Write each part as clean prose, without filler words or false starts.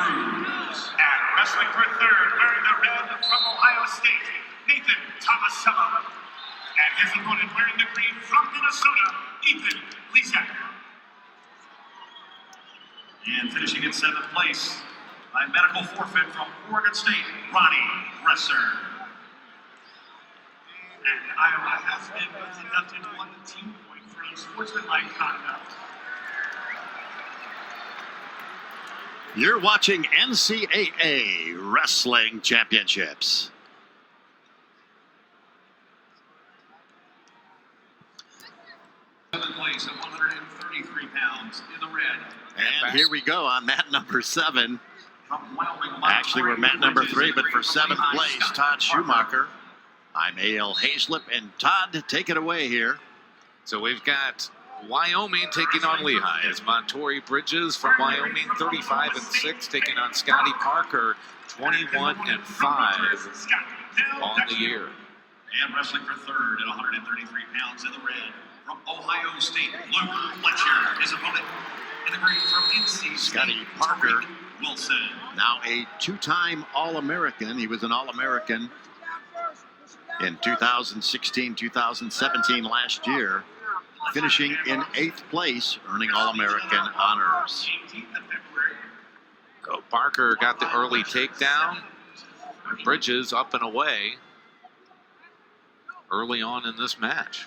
And wrestling for third, wearing the red from Ohio State, Nathan Tomasello. And his opponent wearing the green from Minnesota, Ethan Lezak. And finishing in 7th place by medical forfeit from Oregon State, Ronnie Bresser. And Iowa has been deducted 1 team point for unsportsmanlike conduct. You're watching NCAA Wrestling Championships. Seventh place at 133 pounds in the red. And here we go on mat number 7. From Wyoming, Actually, we're mat number 3, but for 7th place, Todd Schumacher. I'm A.L. Hazlip, and Todd, take it away here. So we've got Wyoming taking on Lehigh as Montori Bridges from Wyoming, 35-6, taking on Scotty Parker, 21-5 on the year. And wrestling for third at 133 pounds in the red. From Ohio State, Luke Fletcher, his opponent in the green from NC State, Scotty Parker, Wilson. now a 2-time All-American. He was an All-American in 2016, 2017 last year, finishing in 8th place, earning All-American honors. So Parker got the early takedown. Bridges up and away early on in this match.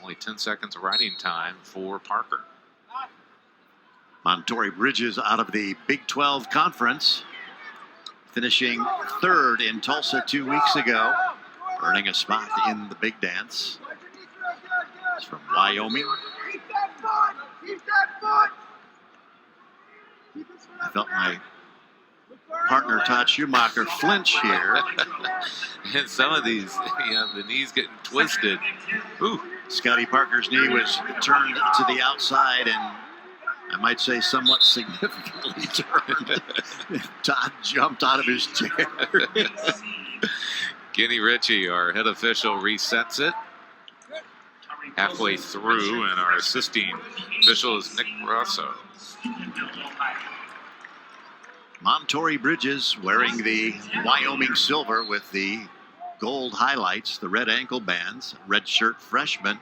Only 10 seconds of riding time for Parker. Montori Bridges out of the Big 12 Conference, finishing 3rd in Tulsa 2 weeks ago, earning a spot in the big dance. He's from Wyoming. I felt my partner Todd Schumacher flinch here. And some of these, the knees getting twisted. Ooh. Scotty Parker's knee was turned to the outside, and I might say somewhat significantly turned. Todd jumped out of his chair. Kenny Ritchie, our head official, resets it halfway through, and our assisting official is Nick Rosso. Montori Bridges wearing the Wyoming silver with the gold highlights, the red ankle bands, red shirt freshman.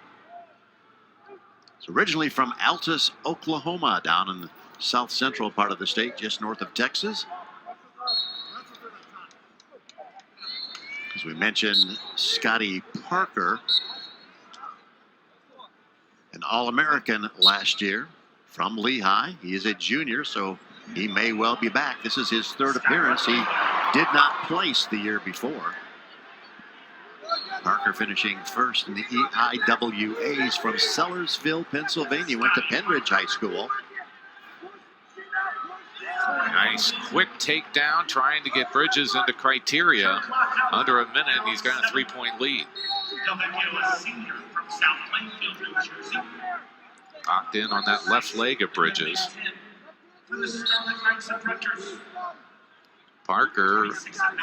He's originally from Altus, Oklahoma, down in the south central part of the state, just north of Texas. As we mentioned, Scotty Parker, an All-American last year from Lehigh. He is a junior, so he may well be back. This is his 3rd appearance. He did not place the year before. Parker finishing 1st in the EIWAs from Sellersville, Pennsylvania. Went to Penridge High School. Nice quick takedown, trying to get Bridges into criteria. Under a minute, he's got a 3-point lead. Locked in on that left leg of Bridges. Parker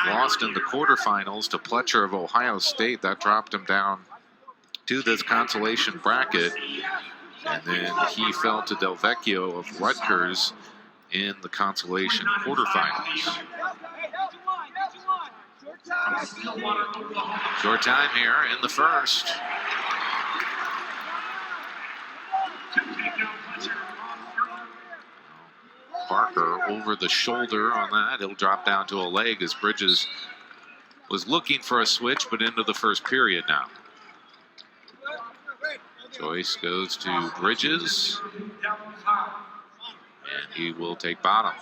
lost in the quarterfinals to Pletcher of Ohio State. That dropped him down to this consolation bracket. And then he fell to Del Vecchio of Rutgers in the consolation quarterfinals. Short time here in the first. Parker over the shoulder on that. He'll drop down to a leg as Bridges was looking for a switch, but into the first period now. Choice goes to Bridges, and he will take bottom.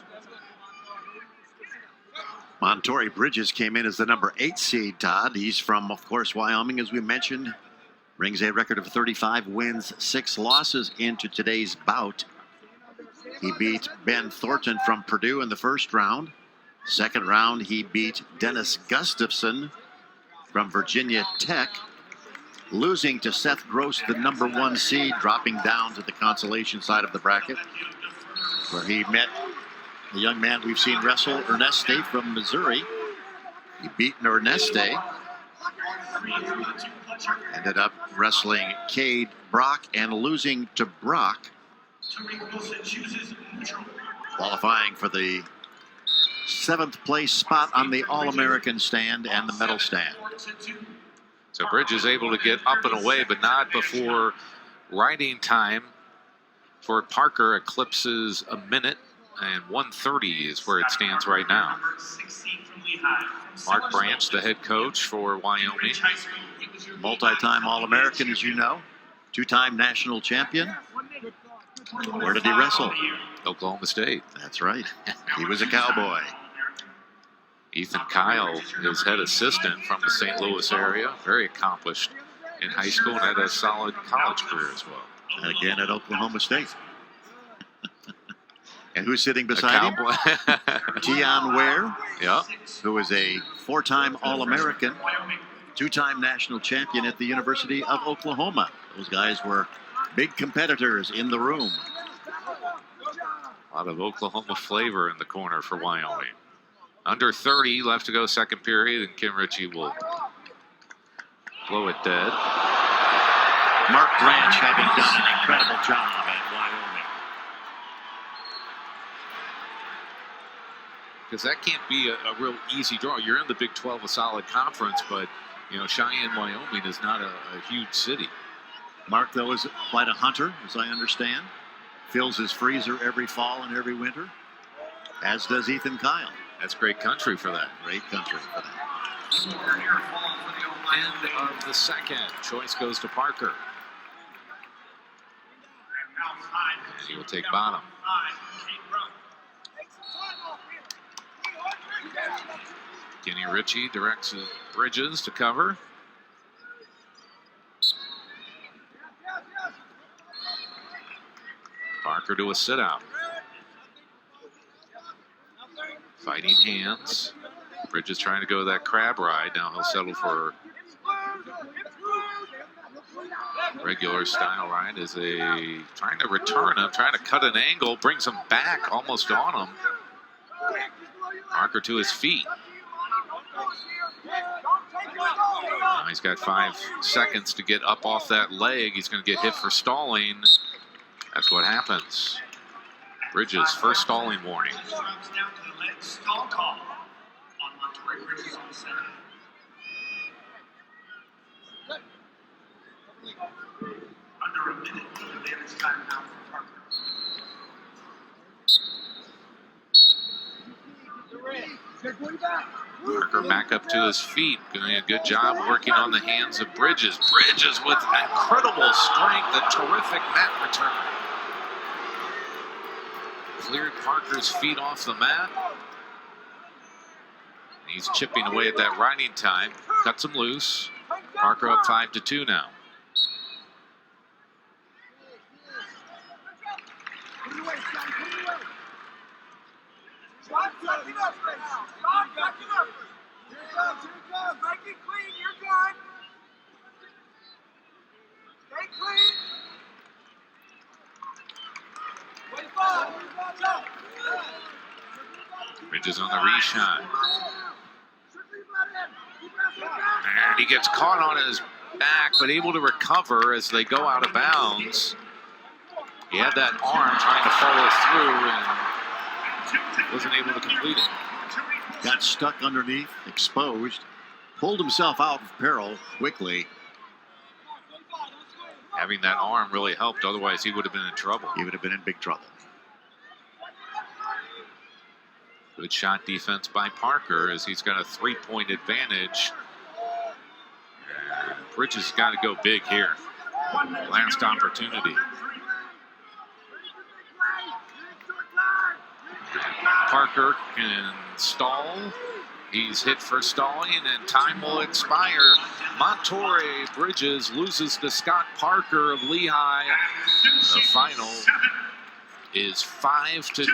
Montori Bridges came in as the number 8 seed, Todd. He's from, of course, Wyoming, as we mentioned. Brings a record of 35 wins, 6 losses into today's bout. He beat Ben Thornton from Purdue in the first round. Second round, he beat Dennis Gustafson from Virginia Tech, losing to Seth Gross, the number 1 seed, dropping down to the consolation side of the bracket, where he met the young man we've seen wrestle, Erneste from Missouri. He beat Erneste. Ended up wrestling Cade Brock and losing to Brock, qualifying for the 7th place spot on the All-American stand and the medal stand. So Bridges able to get up and away, but not before riding time for Parker eclipses a minute, and 1:30 is where it stands right now. Mark Branch, the head coach for Wyoming. Multi-time All-American, as you know. 2-time national champion. Where did he wrestle? Oklahoma State. That's right. He was a cowboy. Ethan Kyle, his head assistant from the St. Louis area. Very accomplished in high school and had a solid college career as well. And again at Oklahoma State. And who's sitting beside him? Tion Ware, Yeah. who is a 4-time All-American, 2-time national champion at the University of Oklahoma. Those guys were big competitors in the room. A lot of Oklahoma flavor in the corner for Wyoming. Under 30 left to go second period, and Kim Ritchie will blow it dead. Mark Branch having done an incredible job at Wyoming. Because that can't be a real easy draw. You're in the Big 12, a solid conference, but, you know, Cheyenne, Wyoming is not a huge city. Mark, though, is quite a hunter, as I understand. Fills his freezer every fall and every winter, as does Ethan Kyle. That's great country for that. Great country for that. End of the second. Choice goes to Parker. And he will take bottom. Kenny Ritchie directs Bridges to cover. Parker to a sit-out. Fighting hands. Bridges trying to go that crab ride. Now he'll settle for regular style ride as trying to return him, trying to cut an angle, brings him back almost on him. Parker to his feet. Now he's got 5 seconds to get up off that leg. He's going to get hit for stalling. That's what happens. Bridges, first stalling warning. Stall call on Montori Bridges on Saturday. Under a minute of advantage time now for Parker. Parker back up to his feet, doing a good job working on the hands of Bridges. Bridges with incredible strength, a terrific mat return. Cleared Parker's feet off the mat. He's chipping away at that riding time. Cuts him loose. Parker up 5-2 now. Bridges on the reshot. And he gets caught on his back, but able to recover as they go out of bounds. He had that arm trying to follow through and wasn't able to complete it. Got stuck underneath, exposed, pulled himself out of peril quickly. Having that arm really helped, otherwise he would have been in trouble. He would have been in big trouble. Good shot defense by Parker as he's got a 3-point advantage. And Bridges got to go big here. Last opportunity. Parker can stall. He's hit for stalling, and time will expire. Montori Bridges loses to Scott Parker of Lehigh. The final is 5-2.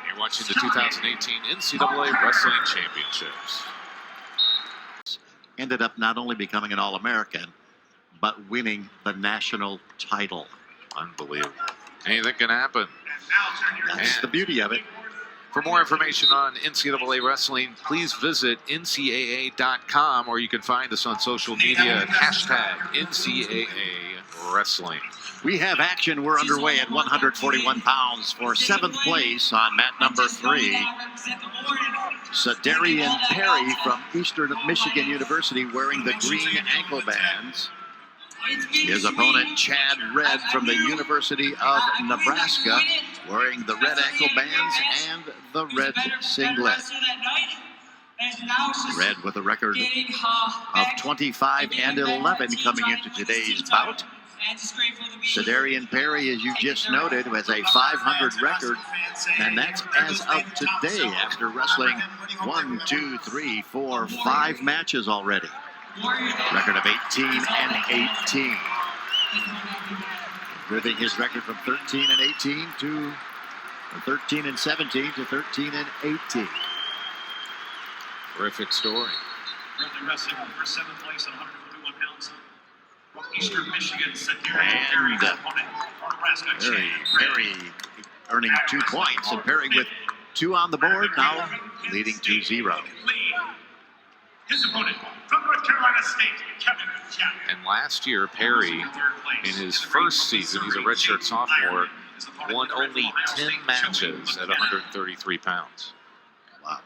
You're watching the 2018 NCAA Wrestling Championships. Ended up not only becoming an All-American, but winning the national title. Unbelievable. Anything can happen. That's the beauty of it. For more information on NCAA wrestling, please visit ncaa.com, or you can find us on social media at #NCAA wrestling. We have action. We're underway at 141 pounds for 7th place on mat number 3. Sadarian Perry from Eastern Michigan University wearing the green ankle bands. His opponent, Chad Red from the University of Nebraska, wearing the red ankle bands and the red singlet. Red with a record of 25-11 coming into today's bout. Sadarian Perry, as you just noted, has a 500 record, and that's as of today after wrestling 5 matches already. Record of 18-18. Improving his record from 13-18 to 13-17 to 13-18. Terrific story. Currently wrestling for 7th place at 141 pounds. From Eastern Michigan, And Perry earning 2 points, and Perry with 2 on the board, now leading 2-0. His opponent from North Carolina State, Kevin Jack. And last year, Perry, in his first season, he's a redshirt sophomore, won only 10 matches at 133 pounds. Wow.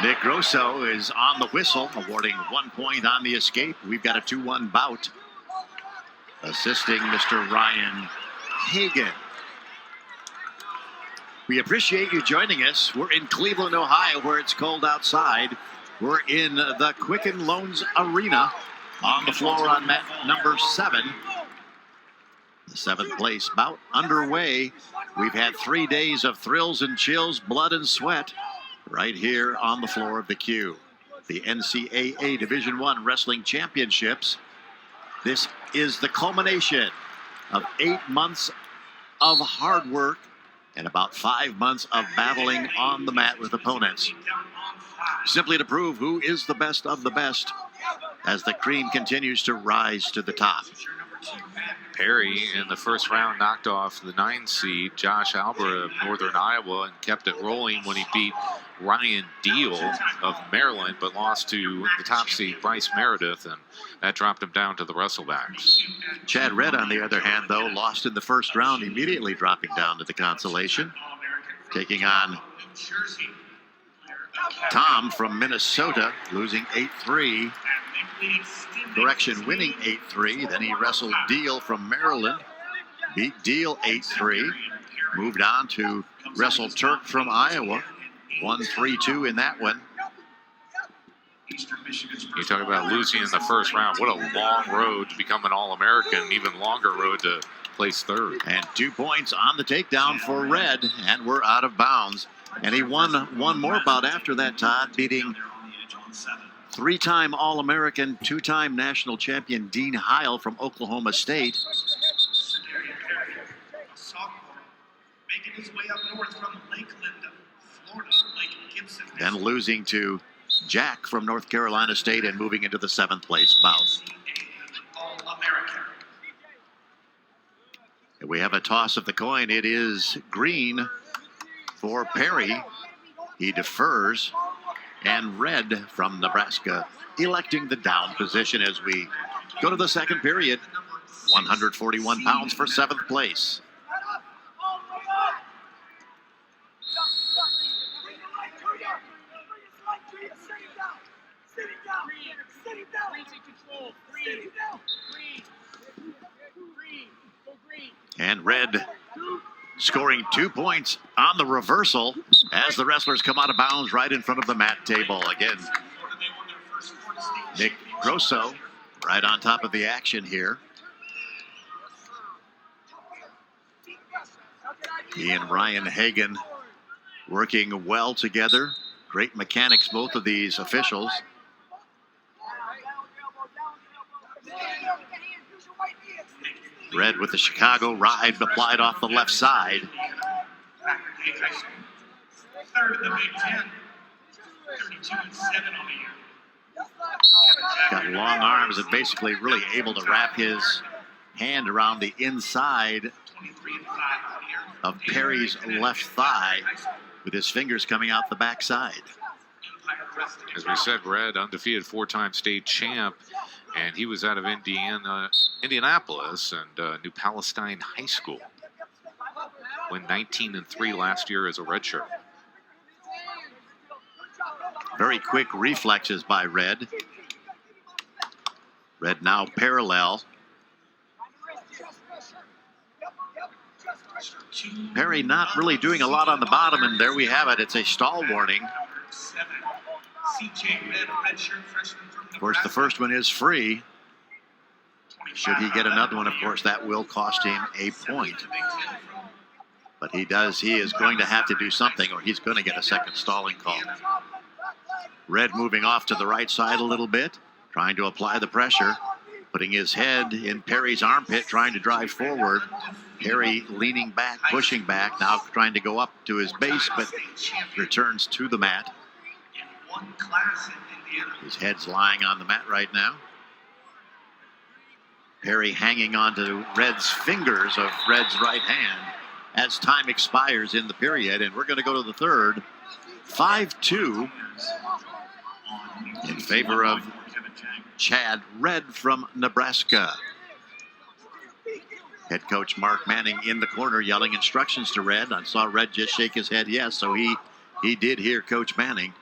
Nick Grosso is on the whistle, awarding 1 point on the escape. We've got a 2-1 bout. Assisting Mr. Ryan Hagan. We appreciate you joining us. We're in Cleveland, Ohio, where it's cold outside. We're in the Quicken Loans Arena on the floor on mat number 7. The 7th place bout underway. We've had 3 days of thrills and chills, blood and sweat right here on the floor of the Q. The NCAA Division I Wrestling Championships. This is the culmination of 8 months of hard work and about 5 months of battling on the mat with opponents. Simply to prove who is the best of the best as the cream continues to rise to the top. Perry in the first round knocked off the 9 seed Josh Albert of Northern Iowa and kept it rolling when he beat Ryan Deal of Maryland, but lost to the top seed Bryce Meredith, and that dropped him down to the wrestlebacks. Chad Red, on the other hand, though, lost in the first round, immediately dropping down to the consolation, taking on Tom from Minnesota, losing 8-3. Correction, winning 8-3. Then he wrestled Deal from Maryland, beat Deal 8-3. Moved on to wrestle Turk from Iowa, won 3-2 in that one. You talk about losing in the first round. What a long road to become an All-American, even longer road to place 3rd. And 2 points on the takedown for Red, and we're out of bounds. And he won one more bout after that, Todd, beating 3-time All-American, 2-time national champion Dean Heil from Oklahoma State. Making his way up north from Lakeland, Florida, Lake Gibson. Then losing to Jack from North Carolina State and moving into the 7th place bout. All-American. And we have a toss of the coin. It is green for Perry. He defers. And Red from Nebraska electing the down position as we go to the second period. 141 pounds for 7th place. And Red scoring 2 points on the reversal as the wrestlers come out of bounds right in front of the mat table. Again, Nick Grosso right on top of the action here. He and Ryan Hagan working well together. Great mechanics, both of these officials. Red with the Chicago ride applied off the left side. Third in the Big Ten. 32-7 on the year. Got long arms and basically really able to wrap his hand around the inside of Perry's left thigh with his fingers coming out the backside. As we said, Red, undefeated 4-time state champ, And he was out of Indianapolis and New Palestine High School. Went 19-3 last year as a redshirt. Very quick reflexes by Red. Red now parallel. Perry not really doing a lot on the bottom, and there we have it. It's a stall warning. Of course, the first one is free. Should he get another one, of course, that will cost him a point. But he is going to have to do something, or he's going to get a second stalling call. Red moving off to the right side a little bit, trying to apply the pressure, putting his head in Perry's armpit, trying to drive forward. Perry leaning back, pushing back, now trying to go up to his base, but returns to the mat. His head's lying on the mat right now. Perry hanging onto Red's fingers of Red's right hand as time expires in the period, and we're going to go to the third. 5-2 in favor of Chad Red from Nebraska. Head coach Mark Manning in the corner yelling instructions to Red. I saw Red just shake his head yes, so he did hear Coach Manning.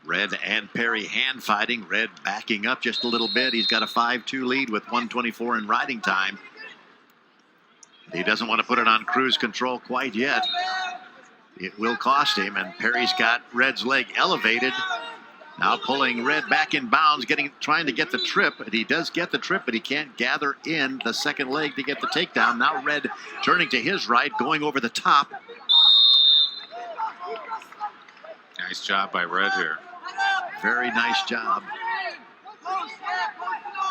Red and Perry hand fighting. Red backing up just a little bit. He's got a 5-2 lead with 1:24 in riding time. He doesn't want to put it on cruise control quite yet. It will cost him, and Perry's got Red's leg elevated. Now pulling Red back in bounds, trying to get the trip. And he does get the trip, but he can't gather in the second leg to get the takedown. Now Red turning to his right, going over the top. Nice job by Red here. Very nice job.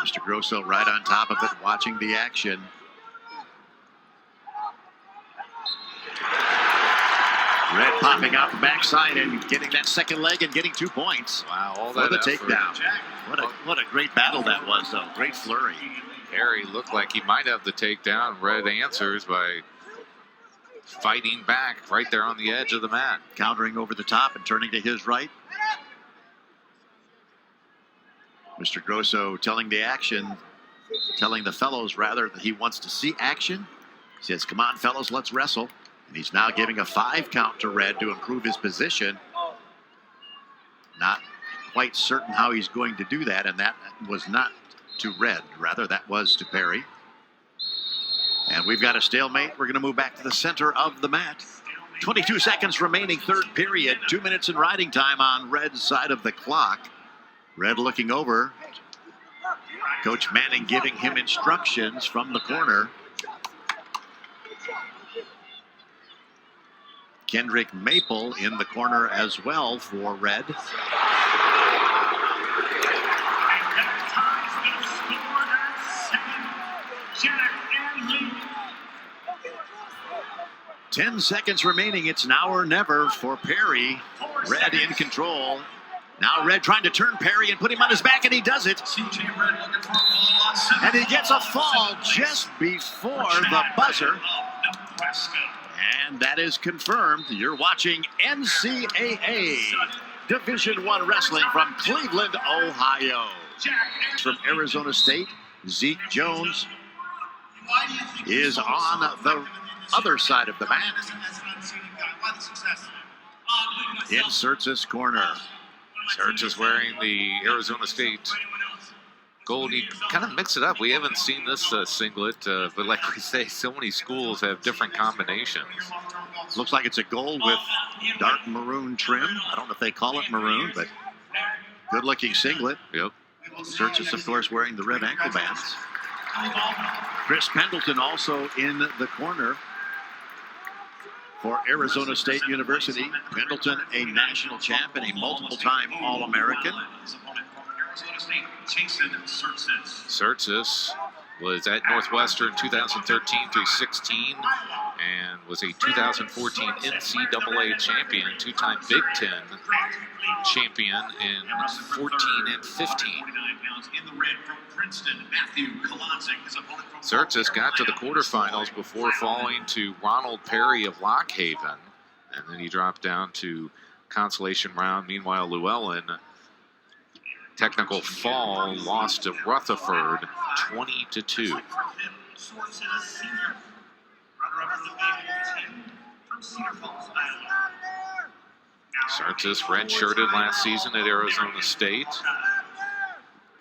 Mr. Grosso right on top of it, watching the action. Red popping out the backside and getting that second leg and getting 2 points. Wow, all for that the effort. takedown. What a great battle that was, though. Great flurry. Perry looked like he might have the takedown. Red answers by fighting back right there on the edge of the mat. Countering over the top and turning to his right. Mr. Grosso telling the fellows rather that he wants to see action. He says, come on, fellows, let's wrestle. And he's now giving a 5 count to Red to improve his position. Not quite certain how he's going to do that, and that was not to Red. Rather, that was to Perry. And we've got a stalemate. We're going to move back to the center of the mat. 22 seconds remaining, third period. 2 minutes in riding time on Red's side of the clock. Red looking over. Coach Manning giving him instructions from the corner. Kendrick Maple in the corner as well for Red. And that ties the score at 7. Jack and Lee. 10 seconds remaining. It's now or never for Perry. Red in control. Now Red trying to turn Perry and put him on his back, and he does it. And he gets a fall just before the buzzer. And that is confirmed. You're watching NCAA Division I Wrestling from Cleveland, Ohio. From Arizona State, Zeke Jones is on the other side of the mat. In Tsirtsis corner. Tsirtsis wearing the Arizona State gold. You kind of mix it up. We haven't seen this singlet, but like we say, so many schools have different combinations. Looks like it's a gold with dark maroon trim. I don't know if they call it maroon, but good-looking singlet. Yep. Tsirtsis, of course, wearing the red ankle bands. Chris Pendleton also in the corner for Arizona State University. Pendleton, a national champ and a multiple-time All-American. Tsirtsis was at Northwestern 2013 through 16 and was a 2014 NCAA champion, two-time Big Ten champion in 14 and 15. Tsirtsis got to the quarterfinals before falling to Ronald Perry of Lock Haven. And then he dropped down to consolation round. Meanwhile, Llewellyn, technical fall, lost to Rutherford 20-2. Tsirtsis redshirted last season at Arizona State.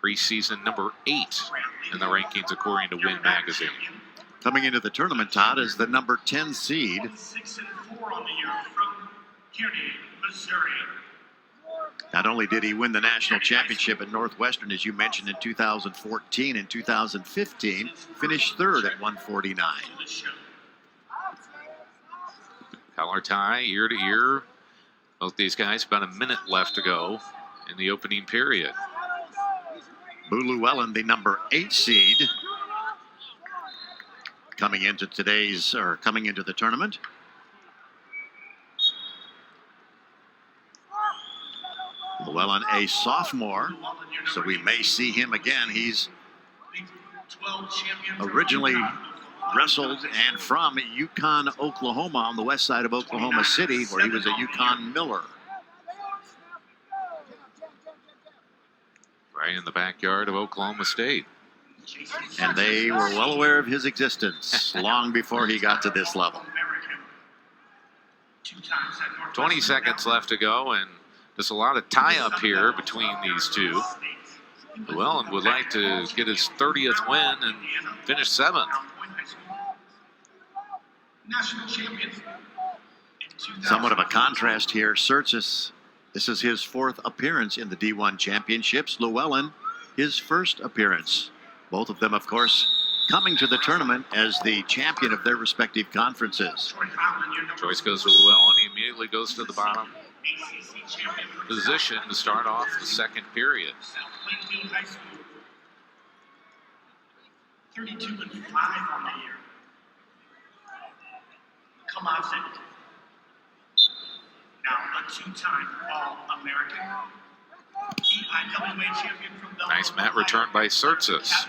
Preseason number 8 in the rankings according to Win Magazine. Coming into the tournament, Todd, is the number 10 seed. 6-4 on the year from Kearney, Missouri. Not only did he win the national championship at Northwestern, as you mentioned, in 2014 and 2015, finished third at 149. Color tie, year to year. Both these guys, about a minute left to go in the opening period. Llewellyn, the number 8 seed, coming into the tournament. Llewellyn, a sophomore, so we may see him again. He's originally wrestled and from Yukon, Oklahoma, on the west side of Oklahoma City, where he was a Yukon Miller. Right in the backyard of Oklahoma State. And they were well aware of his existence long before he got to this level. 20 seconds left to go, and there's a lot of tie-up here between these two. Llewellyn would like to get his 30th win and finish 7th. Somewhat of a contrast here. Tsirtsis, this is his 4th appearance in the D1 championships. Llewellyn, his 1st appearance. Both of them, of course, coming to the tournament as the champion of their respective conferences. Choice goes to Llewellyn. He immediately goes to the bottom position to start off the 2nd period. 32-5 on the year. Kocer. Now a 2-time All-American. EIWA champion from Belgium. Nice mat return by Tsirtsis.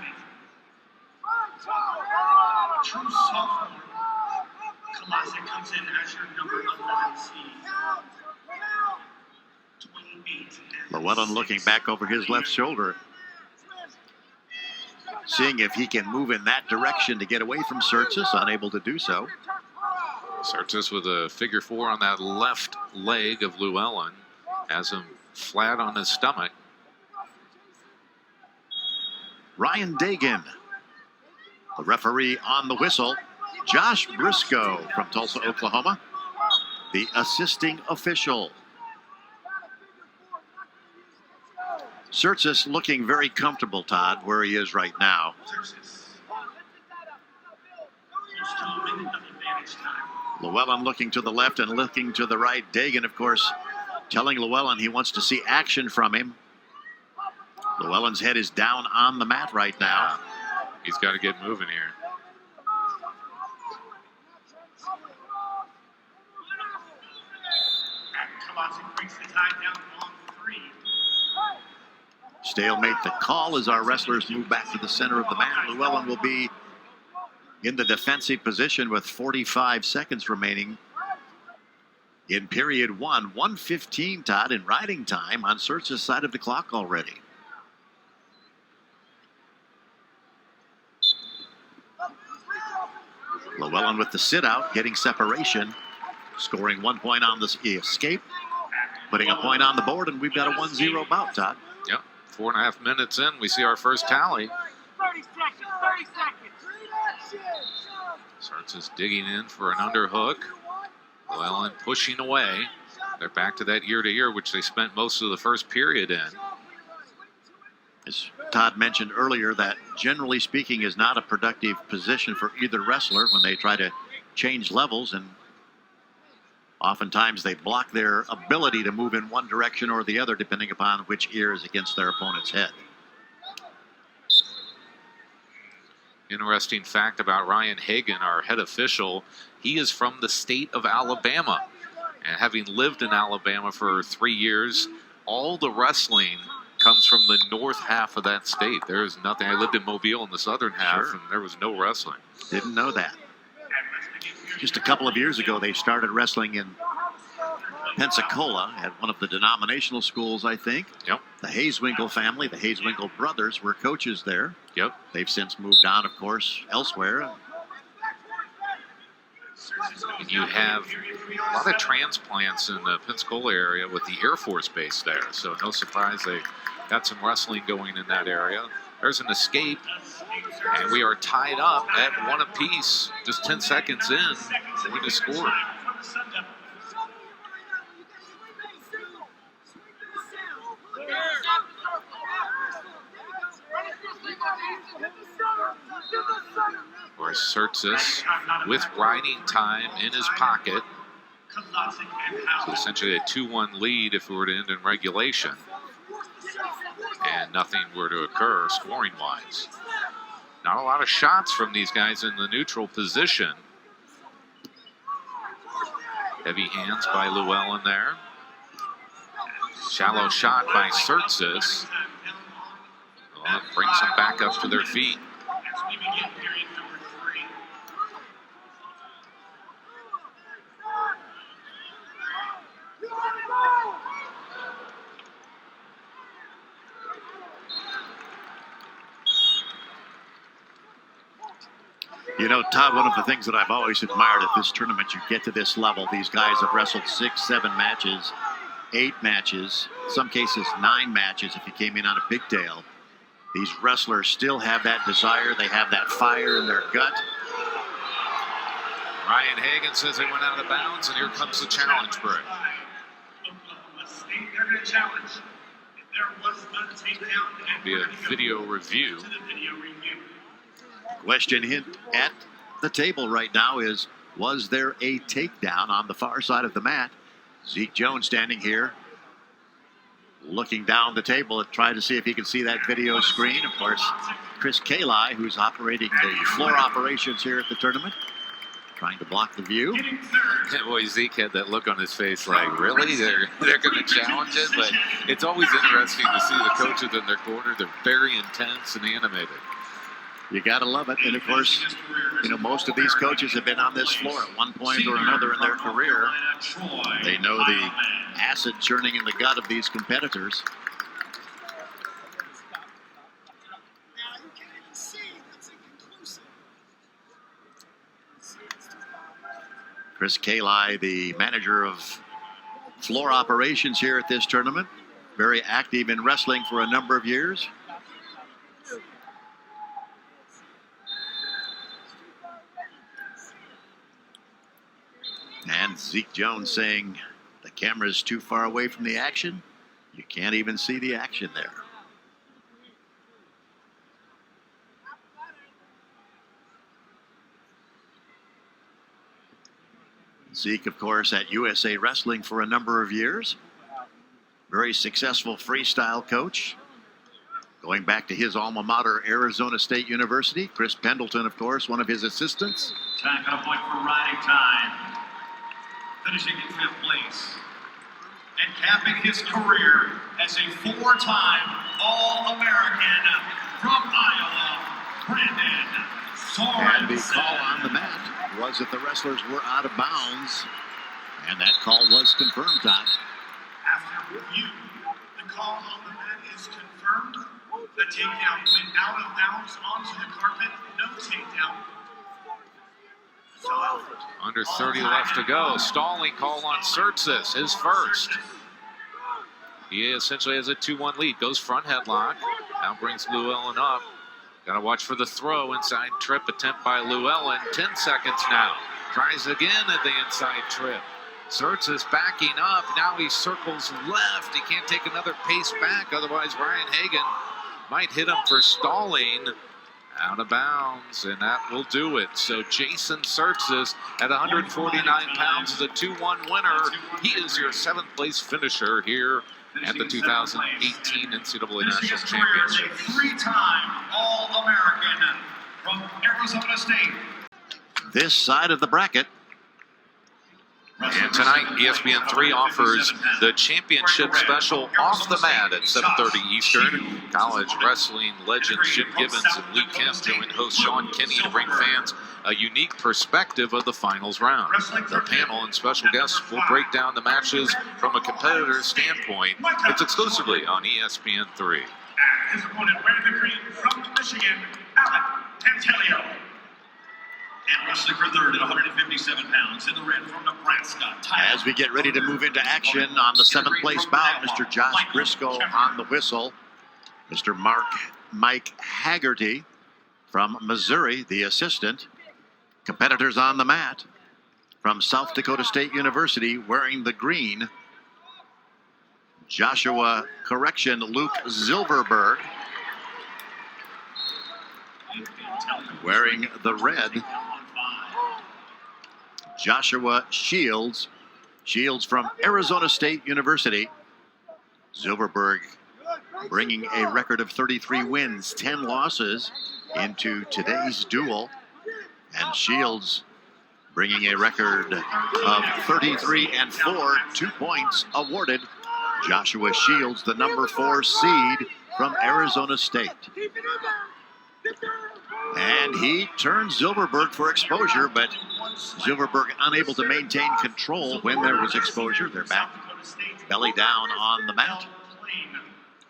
True sophomore. Kocer comes in as your number 11 seed. Llewellyn looking back over his left shoulder, seeing if he can move in that direction to get away from Tsirtsis, unable to do so. Tsirtsis with a figure 4 on that left leg of Llewellyn, has him flat on his stomach. Ryan Dagan, the referee on the whistle. Josh Briscoe from Tulsa, Oklahoma, the assisting official. Tsirtsis looking very comfortable, Todd, where he is right now. Llewellyn looking to the left and looking to the right. Dagan, of course, telling Llewellyn he wants to see action from him. Llewellyn's head is down on the mat right now. He's got to get moving here. Stalemate the call as our wrestlers move back to the center of the mat. Llewellyn will be in the defensive position with 45 seconds remaining in period 1. 1:15, Todd, in riding time on Tsirtsis' side of the clock already. Llewellyn with the sit out, getting separation, scoring 1 point on the escape, putting a point on the board, and we've got a 1-0 bout, Todd. Yep, 4.5 minutes in, we see our first tally. 30 seconds. Tsirtsis digging in for an underhook. Llewellyn pushing away. They're back to that year-to-year, which they spent most of the first period in. As Todd mentioned earlier, that generally speaking is not a productive position for either wrestler when they try to change levels, and oftentimes they block their ability to move in one direction or the other depending upon which ear is against their opponent's head. Interesting fact about Ryan Hagan, our head official, he is from the state of Alabama. And having lived in Alabama for 3 years, all the wrestling comes from the north half of that state. There is nothing. I lived in Mobile in the southern half, Sure. and there was no wrestling. Didn't know that. Just a couple of years ago, they started wrestling in Pensacola at one of the denominational schools, I think. Yep. The Hayeswinkle family, the Hayeswinkle brothers, were coaches there. Yep. They've since moved on, of course, elsewhere. And you have a lot of transplants in the Pensacola area with the Air Force Base there. So no surprise they got some wrestling going in that area. There's an escape. And we are tied up at 1 apiece. Just 10 seconds in, we just scored. Or Tsirtsis with riding time in his pocket. So essentially a 2-1 lead if we were to end in regulation. And nothing were to occur scoring-wise. Not a lot of shots from these guys in the neutral position. Heavy hands by Llewellyn there. Shallow shot by Tsirtsis. Well, it brings them back up to their feet. You know, Todd, one of the things that I've always admired at this tournament, you get to this level, these guys have wrestled 6, 7 matches, 8 matches, some cases 9 matches if you came in on a pigtail. These wrestlers still have that desire, they have that fire in their gut. Ryan Hagan says they went out of bounds, and here comes the challenge break. They're going to challenge. If there was a takedown, Be a video review. to the video review. Question hint at the table right now is, was there a takedown on the far side of the mat? Zeke Jones standing here, looking down the table to try to see if he can see that video screen. Of course, Chris Kali, who's operating the floor operations here at the tournament, trying to block the view. Boy, Zeke had that look on his face like, really? They're going to challenge it? But it's always interesting to see the coaches in their corner. They're very intense and animated. You got to love it. And, of course, you know, most of these coaches have been on this floor at one point or another in their career. They know the acid churning in the gut of these competitors. Chris Kali, the manager of floor operations here at this tournament, very active in wrestling for a number of years. And Zeke Jones saying the camera's too far away from the action. You can't even see the action there. Zeke, of course, at USA Wrestling for a number of years. Very successful freestyle coach. Going back to his alma mater, Arizona State University. Chris Pendleton, of course, one of his assistants. Time cut point for riding time. Finishing in 5th place. And capping his career as a 4-time All-American from Iowa, Brandon Sorensen. And the call on the mat was that the wrestlers were out of bounds. And that call was confirmed, Todd. After review, the call on the mat is confirmed. The takedown went out of bounds onto the carpet. No takedown. So Under 30 left to go. Stalling call on Tsirtsis, his first. He essentially has a 2-1 lead. Goes front headlock. Now brings Llewellyn up. Got to watch for the throw. Inside trip attempt by Llewellyn. 10 seconds now. Tries again at the inside trip. Tsirtsis backing up. Now he circles left. He can't take another pace back. Otherwise, Ryan Hagan might hit him for stalling. Out of bounds, and that will do it. So Jason Tsirtsis at 149 pounds is a 2-1 winner. He is your 7th place finisher here at the 2018 NCAA National Championship. 3-time All-American from Arizona State. This side of the bracket, And tonight, ESPN3 offers the championship special Off the Mat at 7:30 Eastern. College wrestling legends Jim Gibbons and Lee Kemp join host Sean Kinney to bring fans a unique perspective of the finals round. The panel and special guests will break down the matches from a competitor's standpoint. It's exclusively on ESPN3. And his opponent wearing the green from Michigan, Alec Tantelio. And wrestling for third at 157 pounds in the red from Nebraska. As we get ready to move into action on the 7th place bout, Mr. Josh Briscoe on the whistle. Mr. Mike Haggerty from Missouri, the assistant. Competitors on the mat from South Dakota State University wearing the green. Luke Zilverberg wearing the red. Joshua Shields from Arizona State University. Zilverberg bringing a record of 33 wins, 10 losses into today's duel. And Shields bringing a record of 33-4, 2 points awarded. Joshua Shields, the number 4 seed from Arizona State. And he turns Zilverberg for exposure, but Zilverberg unable to maintain control when there was exposure. They're back, belly down on the mat.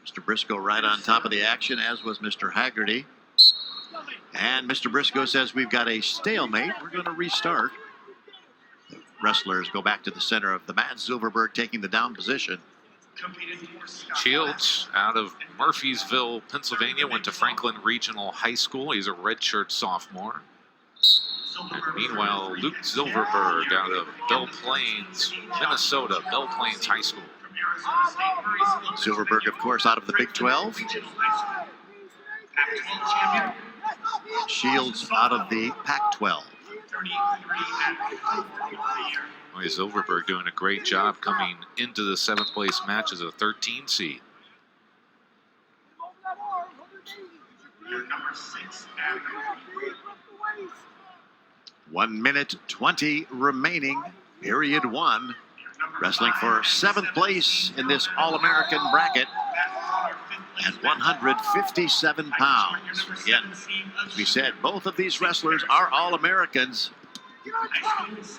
Mr. Briscoe right on top of the action, as was Mr. Haggerty. And Mr. Briscoe says we've got a stalemate. We're going to restart. The wrestlers go back to the center of the mat. Zilverberg taking the down position. Shields out of Murphysville, Pennsylvania, went to Franklin Regional High School. He's a redshirt sophomore. And meanwhile, Luke Zilverberg out of Belle Plains, Minnesota, Belle Plains High School. Silverberg, of course, out of the Big 12. Shields out of the Pac-12. Zilverberg doing a great job coming into the 7th place match as a 13 seed. Number 6 and 1 minute 20 remaining, period 1. Wrestling for 7th place in this All-American bracket at 157 pounds. Again, as we said, both of these wrestlers are All-Americans. It's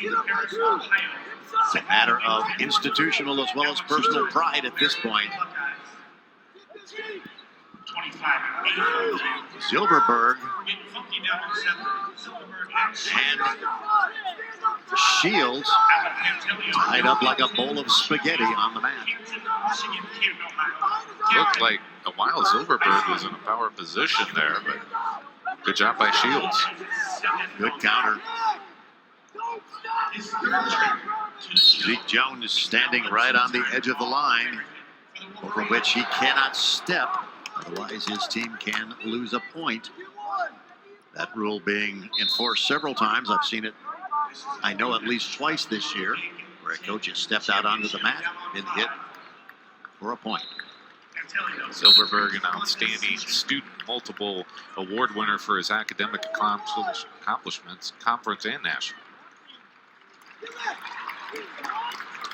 a matter of institutional as well as personal pride at this point. Zilverberg and Shields tied up like a bowl of spaghetti on the mat. Looked like a while Zilverberg was in a power position there, but good job by Shields. Good counter. Zeke Jones standing right on the edge of the line, over which he cannot step. Otherwise, his team can lose a point. That rule being enforced several times. I've seen it, I know, at least twice this year, where a coach has stepped out onto the mat, been hit for a point. Silverberg, an outstanding student, multiple award winner for his academic accomplishments, conference and national.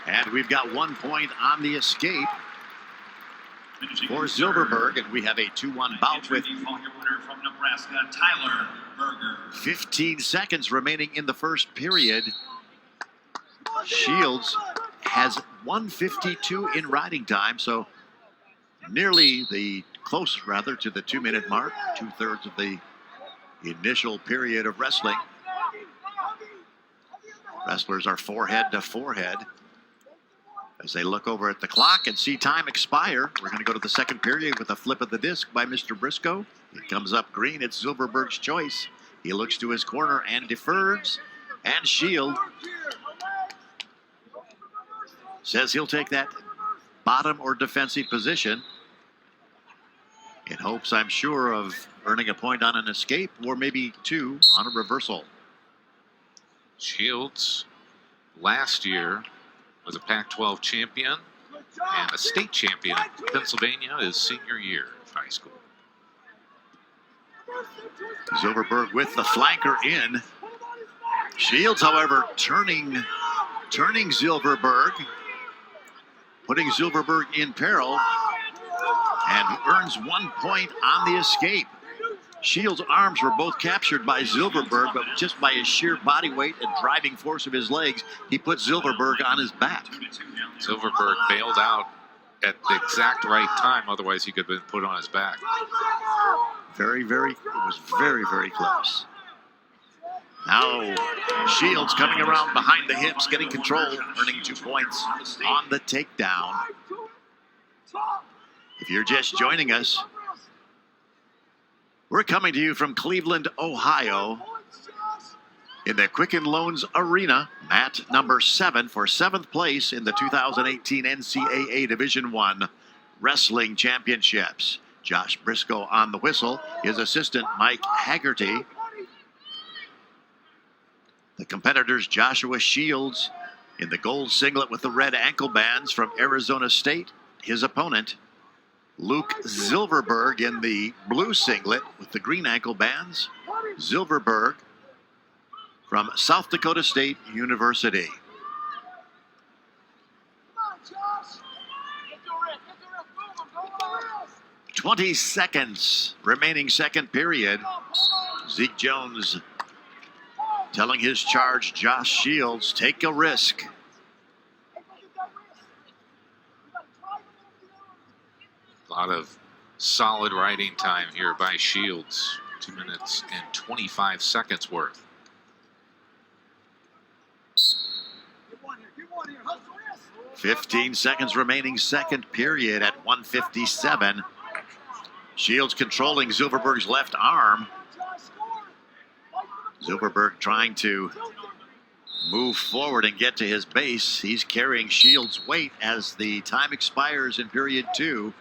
And we've got 1 point on the escape for Zilverberg, and we have a 2-1 bout with 15 seconds remaining in the first period. Shields has 1:52 in riding time, so nearly close to the 2-minute mark, 2/3 of the initial period of wrestling. Wrestlers are forehead to forehead as they look over at the clock and see time expire. We're going to go to the second period with a flip of the disc by Mr. Briscoe. It comes up green. It's Zilverberg's choice. He looks to his corner and defers. And Shield says he'll take that bottom or defensive position in hopes, I'm sure, of earning a point on an escape or maybe 2 on a reversal. Shields last year was a Pac-12 champion and a state champion in Pennsylvania his senior year of high school. Zilverberg with the flanker in. Shields, however, turning turning Zilverberg, putting Zilverberg in peril, and earns 1 point on the escape. Shields' arms were both captured by Zilverberg, but just by his sheer body weight and driving force of his legs, he put Zilverberg on his back. Silverberg bailed out at the exact right time, otherwise he could have been put on his back. It was very, very close. Now, Shields coming around behind the hips, getting control, earning 2 points on the takedown. If you're just joining us, we're coming to you from Cleveland, Ohio, in the Quicken Loans Arena, mat number 7 for 7th place in the 2018 NCAA Division I Wrestling Championships. Josh Briscoe on the whistle, his assistant Mike Haggerty. The competitors, Joshua Shields in the gold singlet with the red ankle bands from Arizona State. His opponent, Luke Zilverberg, in the blue singlet with the green ankle bands. Zilverberg from South Dakota State University. 20 seconds remaining second period. Zeke Jones telling his charge, Josh Shields, take a risk. A lot of solid riding time here by Shields. 2 minutes and 25 seconds worth. "15 seconds remaining second period at 1:57. Shields controlling Zilverberg's left arm. Zilverberg trying to move forward and get to his base. He's carrying Shields' weight as the time expires in period 2.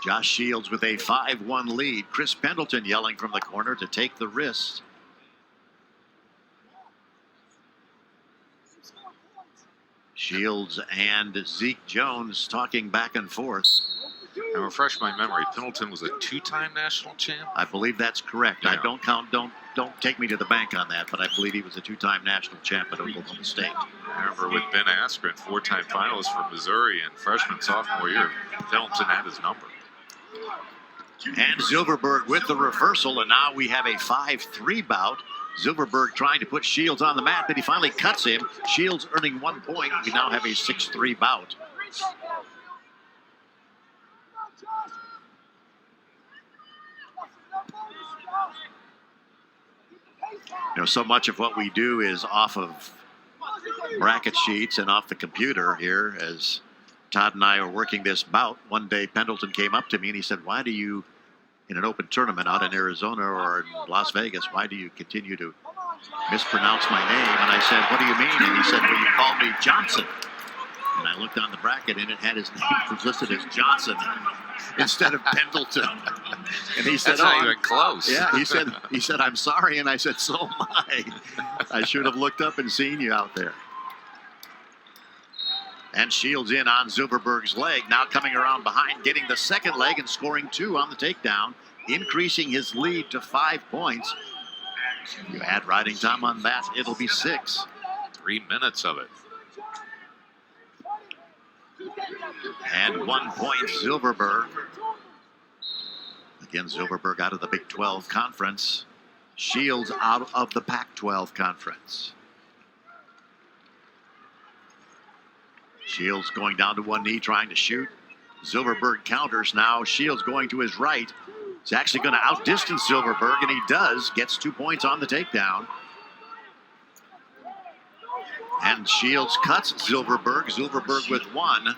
Josh Shields with a 5-1 lead. Chris Pendleton yelling from the corner to take the risk. Shields and Zeke Jones talking back and forth. And refresh my memory, Pendleton was a 2-time national champ? I believe that's correct. Yeah. I don't take me to the bank on that, but I believe he was a 2-time national champ at Oklahoma State. I remember with Ben Askren, 4-time finalist for Missouri, and freshman, sophomore year, Pendleton had his number. And Zilverberg with the reversal, and now we have a 5-3 bout. Zilverberg trying to put Shields on the mat, but he finally cuts him. Shields earning 1 point. We now have a 6-3 bout. You know, so much of what we do is off of bracket sheets and off the computer here. As Todd and I are working this bout, one day Pendleton came up to me and he said, why do you, in an open tournament out in Arizona or in Las Vegas, why do you continue to mispronounce my name? And I said, what do you mean? And he said, well, you called me Johnson. And I looked on the bracket and it had his name listed as Johnson instead of Pendleton. And he said, that's not even close. Yeah, he said, I'm sorry. And I said, so am I. I should have looked up and seen you out there. And Shields in on Zilverberg's leg. Now coming around behind, getting the second leg and scoring 2 on the takedown, increasing his lead to 5 points. You add riding time on that, it'll be 6. 3 minutes of it. And 1 point, Zilverberg. Again, Zilverberg out of the Big 12 Conference. Shields out of the Pac-12 Conference. Shields going down to one knee, trying to shoot. Zilverberg counters now. Shields going to his right. He's actually going to outdistance Zilverberg, and he does. Gets 2 points on the takedown. And Shields cuts Zilverberg. Zilverberg with 1.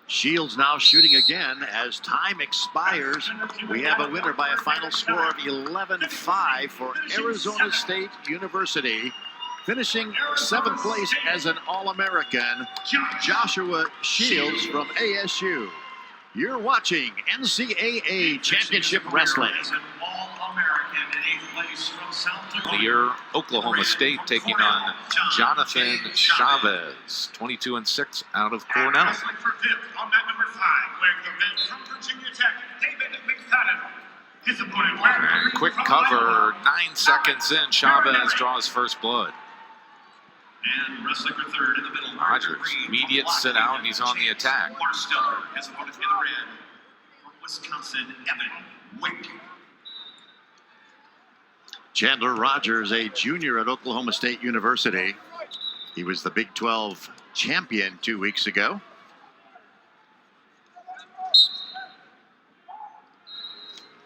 Shields now shooting again as time expires. We have a winner by a final score of 11-5 for Arizona State University. Finishing 7th place as an All-American, Joshua Shields from ASU. You're watching NCAA Championship Wrestling. Here, Oklahoma State taking on Jonathan Chavez, 22-6 out of Cornell. And quick cover, 9 seconds in, Chavez draws first blood. And wrestling for third in the middle. Rogers, immediate sit out, and he's on the attack. Marsteller has opponent in the red. From Wisconsin, Evan Wick. Chandler Rogers, a junior at Oklahoma State University. He was the Big 12 champion 2 weeks ago.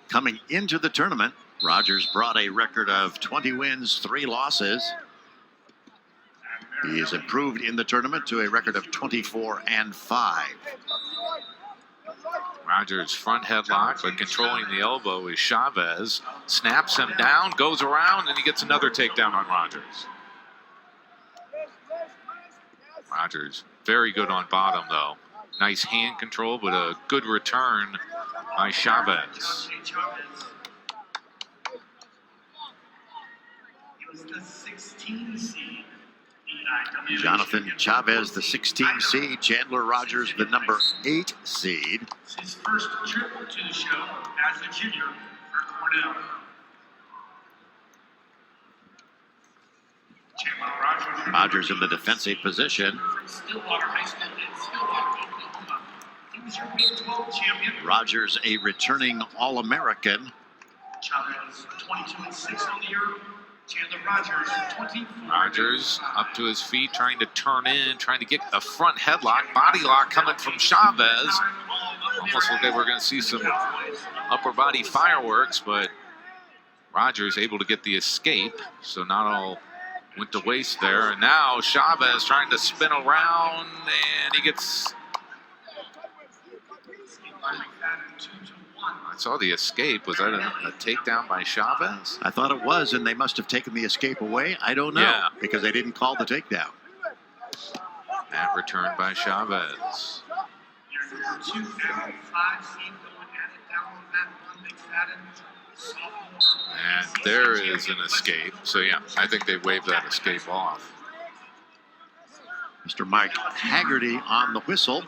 Coming into the tournament, Rogers brought a record of 20 wins, 3 losses. He has improved in the tournament to a record of 24-5. Rogers front headlock, but controlling the elbow is Chavez. Snaps him down, goes around, and he gets another takedown on Rogers. Rogers, very good on bottom, though. Nice hand control, but a good return by Chavez. He was the 16 seed. Jonathan Chavez, the 16 seed. Chandler Rogers, the number 8 seed. It's his first trip to the show as a junior for Cornell. Rogers in the defensive position. From Stillwater High School in Stillwater, Oklahoma. He was your Big 12 champion. Rogers, a returning All-American. Chavez, 22-6 on the year. Chandler Rogers, 24. Rogers up to his feet, trying to turn in, trying to get a front headlock, body lock coming from Chavez. Almost looked like we're going to see some upper body fireworks, but Rogers able to get the escape, so not all went to waste there. And now Chavez trying to spin around, and he gets... I saw the escape. Was that a takedown by Chavez? I thought it was, and they must have taken the escape away. I don't know, because they didn't call the takedown. That return by Chavez. Your number 2 and 5 seed going at it down on that one. McFadden, sophomore. And there is an escape. So, yeah, I think they waved that escape off. Mr. Mike Haggerty on the whistle.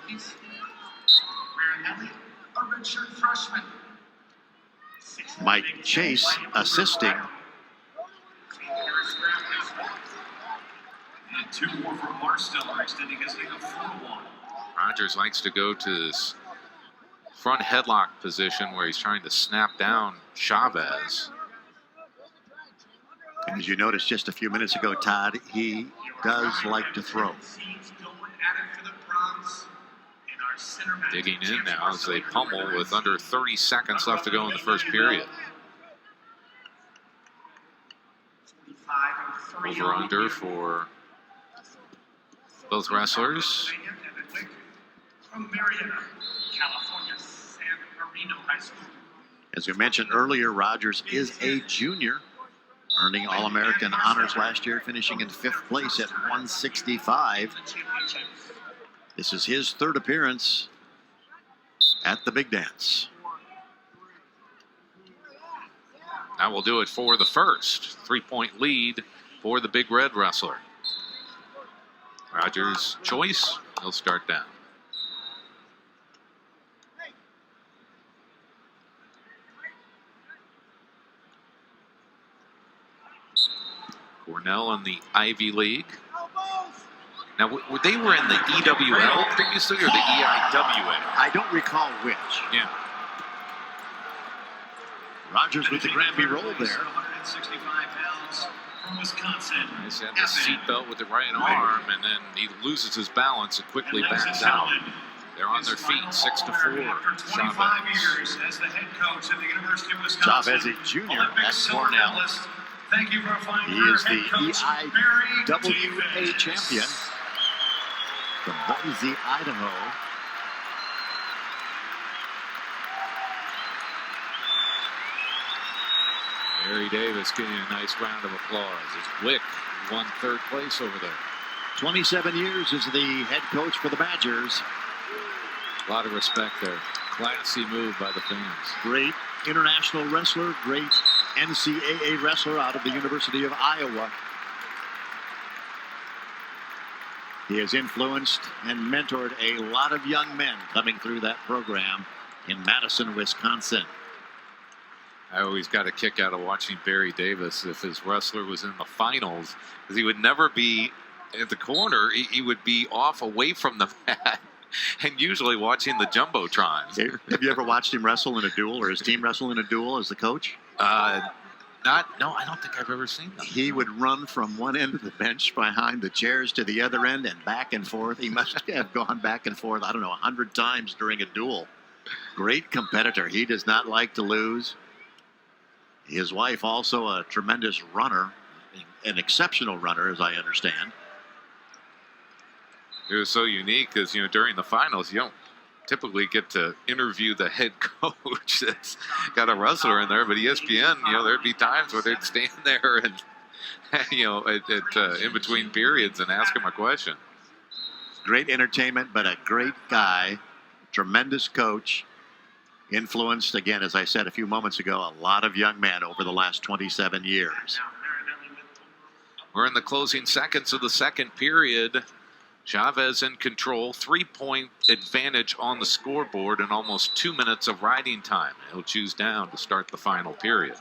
A redshirt freshman. Mike Chase assisting. And 2 more from Marsteller, extending his lead of 4-1. Rogers likes to go to this front headlock position where he's trying to snap down Chavez. And as you noticed just a few minutes ago, Todd, he does like to throw. Digging in now as they pummel with under 30 seconds left to go in the first period. Over under for both wrestlers. As we mentioned earlier, Rogers is a junior, earning All-American honors last year, finishing in 5th place at 165. This is his 3rd appearance at the Big Dance. That will do it for the first. 3-point lead for the big red wrestler. Rogers' choice, he'll start down. Cornell in the Ivy League. Now, they were in the EWL previously or the EIWA? I don't recall which. Yeah. Rogers with the Granby roll there. 165 pounds from Wisconsin. He's had the seatbelt with the right arm, and then he loses his balance and quickly backs out. They're on their feet, 6-4. After 25 years as the head coach at the University of Wisconsin. Chavez, a junior at Cornell. Thank you for a fine He is the EIWA champion from Boise, Idaho. Barry Davis getting a nice round of applause as Wick won 3rd place over there. 27 years as the head coach for the Badgers. A lot of respect there. Classy move by the fans. Great international wrestler, great NCAA wrestler out of the University of Iowa. He has influenced and mentored a lot of young men coming through that program in Madison, Wisconsin. I always got a kick out of watching Barry Davis if his wrestler was in the finals, because he would never be at the corner, he would be off away from the mat and usually watching the Jumbotrons. Have you ever watched him wrestle in a duel or his team wrestle in a duel as the coach? No, I don't think I've ever seen that. He would run from one end of the bench behind the chairs to the other end and back and forth. He must have gone back and forth, 100 times during a duel. Great competitor. He does not like to lose. His wife also a tremendous runner, an exceptional runner, as I understand. It was so unique because, during the finals, you don't typically get to interview the head coach that's got a wrestler in there, but ESPN, there'd be times where they'd stand there and, in between periods and ask him a question. Great entertainment, but a great guy, tremendous coach, influenced, again, as I said a few moments ago, a lot of young men over the last 27 years. We're in the closing seconds of the second period. Chavez in control, 3-point advantage on the scoreboard and almost 2 minutes of riding time. He'll choose down to start the final period.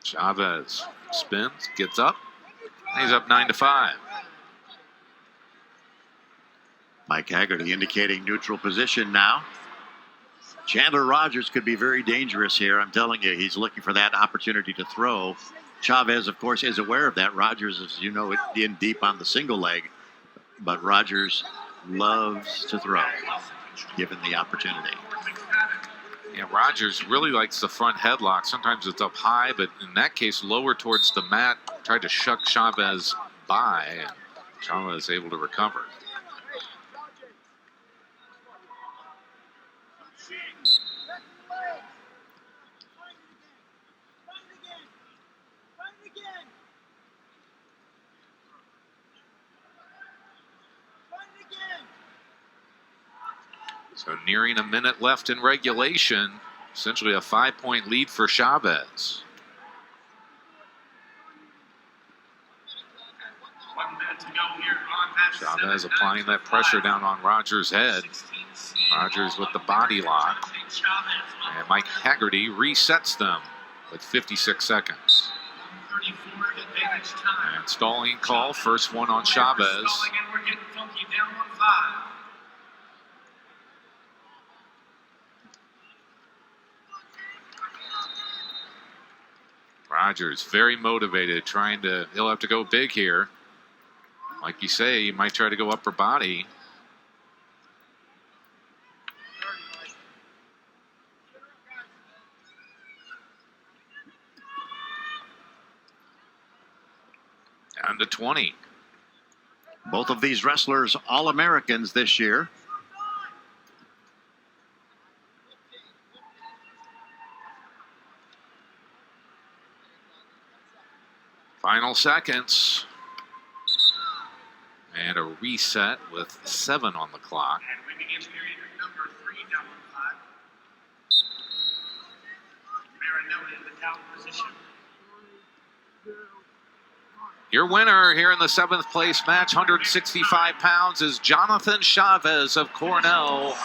Chavez spins, gets up. He's up 9-5. Mike Haggerty indicating neutral position now. Chandler Rogers could be very dangerous here. I'm telling you, he's looking for that opportunity to throw. Chavez, of course, is aware of that. Rogers, as you know, in deep on the single leg. But Rogers loves to throw, given the opportunity. Yeah, Rogers really likes the front headlock. Sometimes it's up high, but in that case, lower towards the mat. Tried to shuck Chavez by, and Chavez able to recover. So nearing a minute left in regulation, essentially a 5-point lead for Chavez. 1 minute to go here on that. Chavez applying that pressure down on Rogers' head. Rogers with the body lock. And Mike Haggerty resets them with 56 seconds. And stalling call, first one on Chavez. We're getting funky down on 5. Rogers very motivated, he'll have to go big here. Like you say, he might try to go upper body. Down to 20. Both of these wrestlers All-Americans this year. Final seconds. And a reset with 7 on the clock. And we begin period number 3 down on 5. Marinelli in the down position. Your winner here in the 7th place match, 165 pounds, is Jonathan Chavez of Cornell,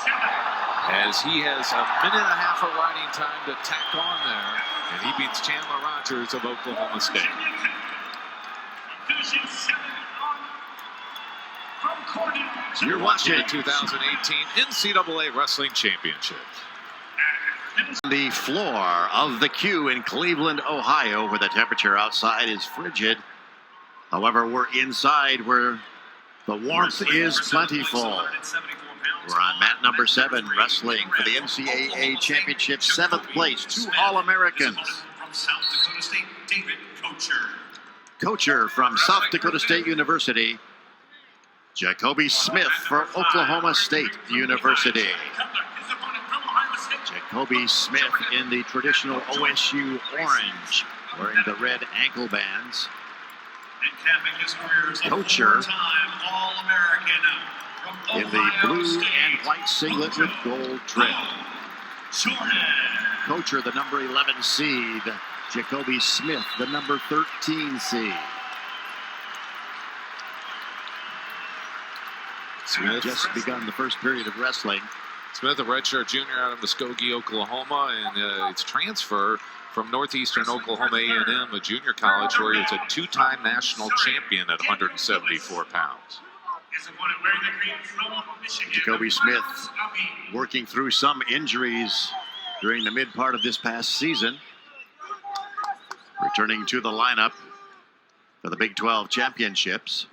as he has a minute and a half of riding time to tack on there, and he beats Chandler Rogers of Oklahoma State. Conclusion 7 on from Cornell. You're watching The 2018 NCAA Wrestling Championship. the floor of the Q in Cleveland, Ohio, where the temperature outside is frigid. However, we're inside where the warmth is plentiful. We're on mat number 7, wrestling for the NCAA Championship, 7th place, 2 All-Americans. From South Dakota State, David Kocer. Kocer from South Dakota State University. Jacobe Smith for Oklahoma State University. Jacobe Smith in the traditional OSU orange, wearing the red ankle bands. Kocer in the blue and white singlet with gold trim. Kocer, the number 11 seed. Jacobe Smith, the number 13 seed. Smith. Just begun the first period of wrestling. Smith, a redshirt junior out of Muskogee, Oklahoma, and it's transfer from Northeastern Oklahoma A&M, a junior college where he was a two-time national champion at 174 pounds. Jacobe Smith working through some injuries during the mid part of this past season. Returning to the lineup for the Big 12 championships.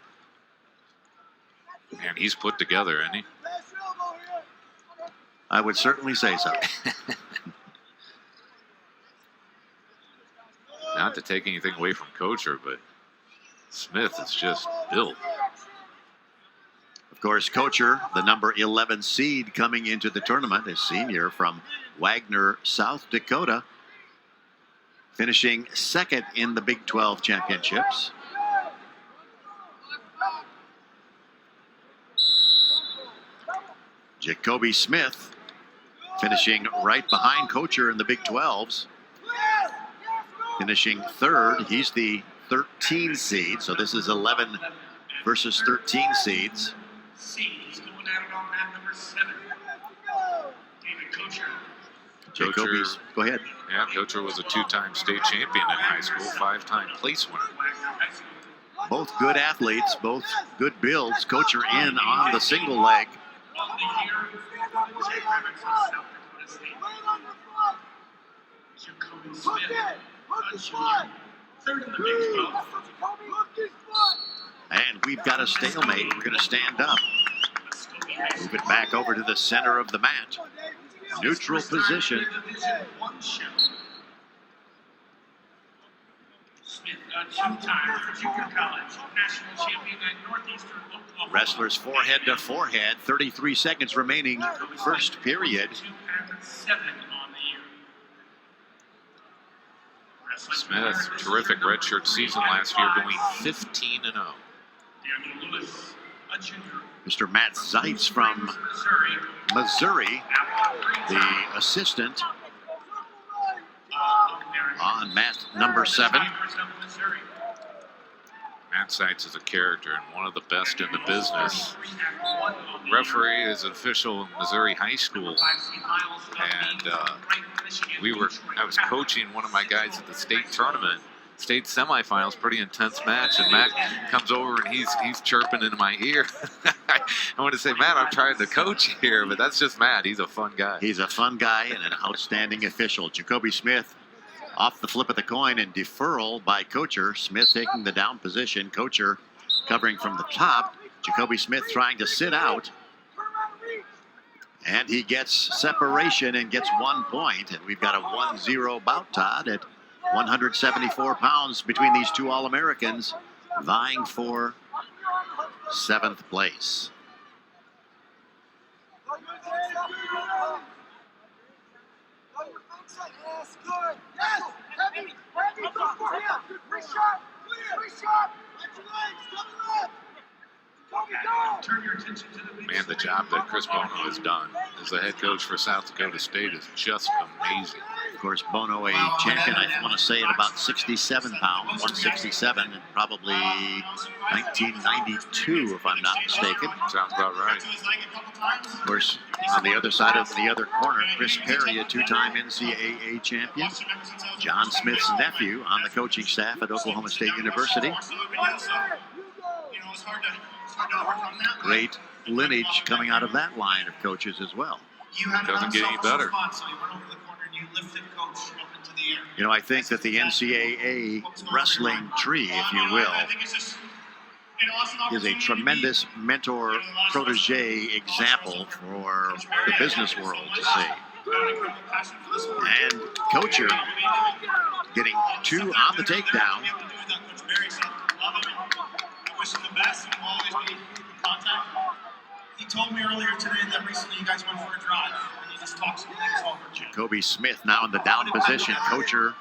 And he's put together, isn't he? I would certainly say so. Not to take anything away from Kocer, but Smith is just built. Of course, Kocer, the number 11 seed coming into the tournament, a senior from Wagner, South Dakota, finishing second in the Big 12 championships. Jacobe Smith finishing right behind Kocer in the Big 12s. Finishing third. He's the 13 seed, so this is 11 versus 13 seeds. He's going at it on mat number 7. David Kocer. Jacobe's, go ahead. Yeah, Kocer was a two-time state champion in high school, 5-time place winner. Both good athletes, both good builds. Kocer in on the single leg. Jacobe Smith, a junior, third in the Big 12. And we've got a stalemate. We're going to stand up. Move it back over to the center of the mat. Neutral position. Smith, a two-time junior college national champion at Northeastern Oklahoma. Wrestlers forehead to forehead. 33 seconds remaining. First period. 2-7 on the year. Smith, terrific redshirt season last year, going 15-0. Lewis, a junior. Mr. Matt Zeitz from Missouri, the assistant on mat number 7. Matt Zeitz is a character and one of the best in the business. Referee is an official in Missouri high school, and I was coaching one of my guys at the state tournament, state semifinals, pretty intense match, and Matt comes over and he's chirping into my ear. I want to say, Matt, I'm trying to coach here, but that's just Matt. He's a fun guy. He's a fun guy and an outstanding official. Jacobe Smith off the flip of the coin and deferral by Kocer. Smith taking the down position. Kocer covering from the top. Jacobe Smith trying to sit out. And he gets separation and gets 1 point. And we've got a 1-0 bout, Todd, at 174 pounds between these two All-Americans vying for 7th place. Man, the job that Chris Bono has done as the head coach for South Dakota State is just amazing. Of course, Bono, a champion, I want to say, at about 67 pounds, 167, and probably 1992, if I'm not mistaken. Sounds about right. Of course, on the other side of the other corner, Chris Perry, a two-time NCAA champion. John Smith's nephew on the coaching staff at Oklahoma State University. Great lineage coming out of that line of coaches as well. Doesn't get any better. You know, I think that the NCAA wrestling tree, if you will, is a tremendous mentor-protege example for the business world to see. And Kocer getting 2 on the takedown. He told me earlier today that recently you guys went for a drive and you just talked some things over. Jacobe Smith now in the down position. Kocer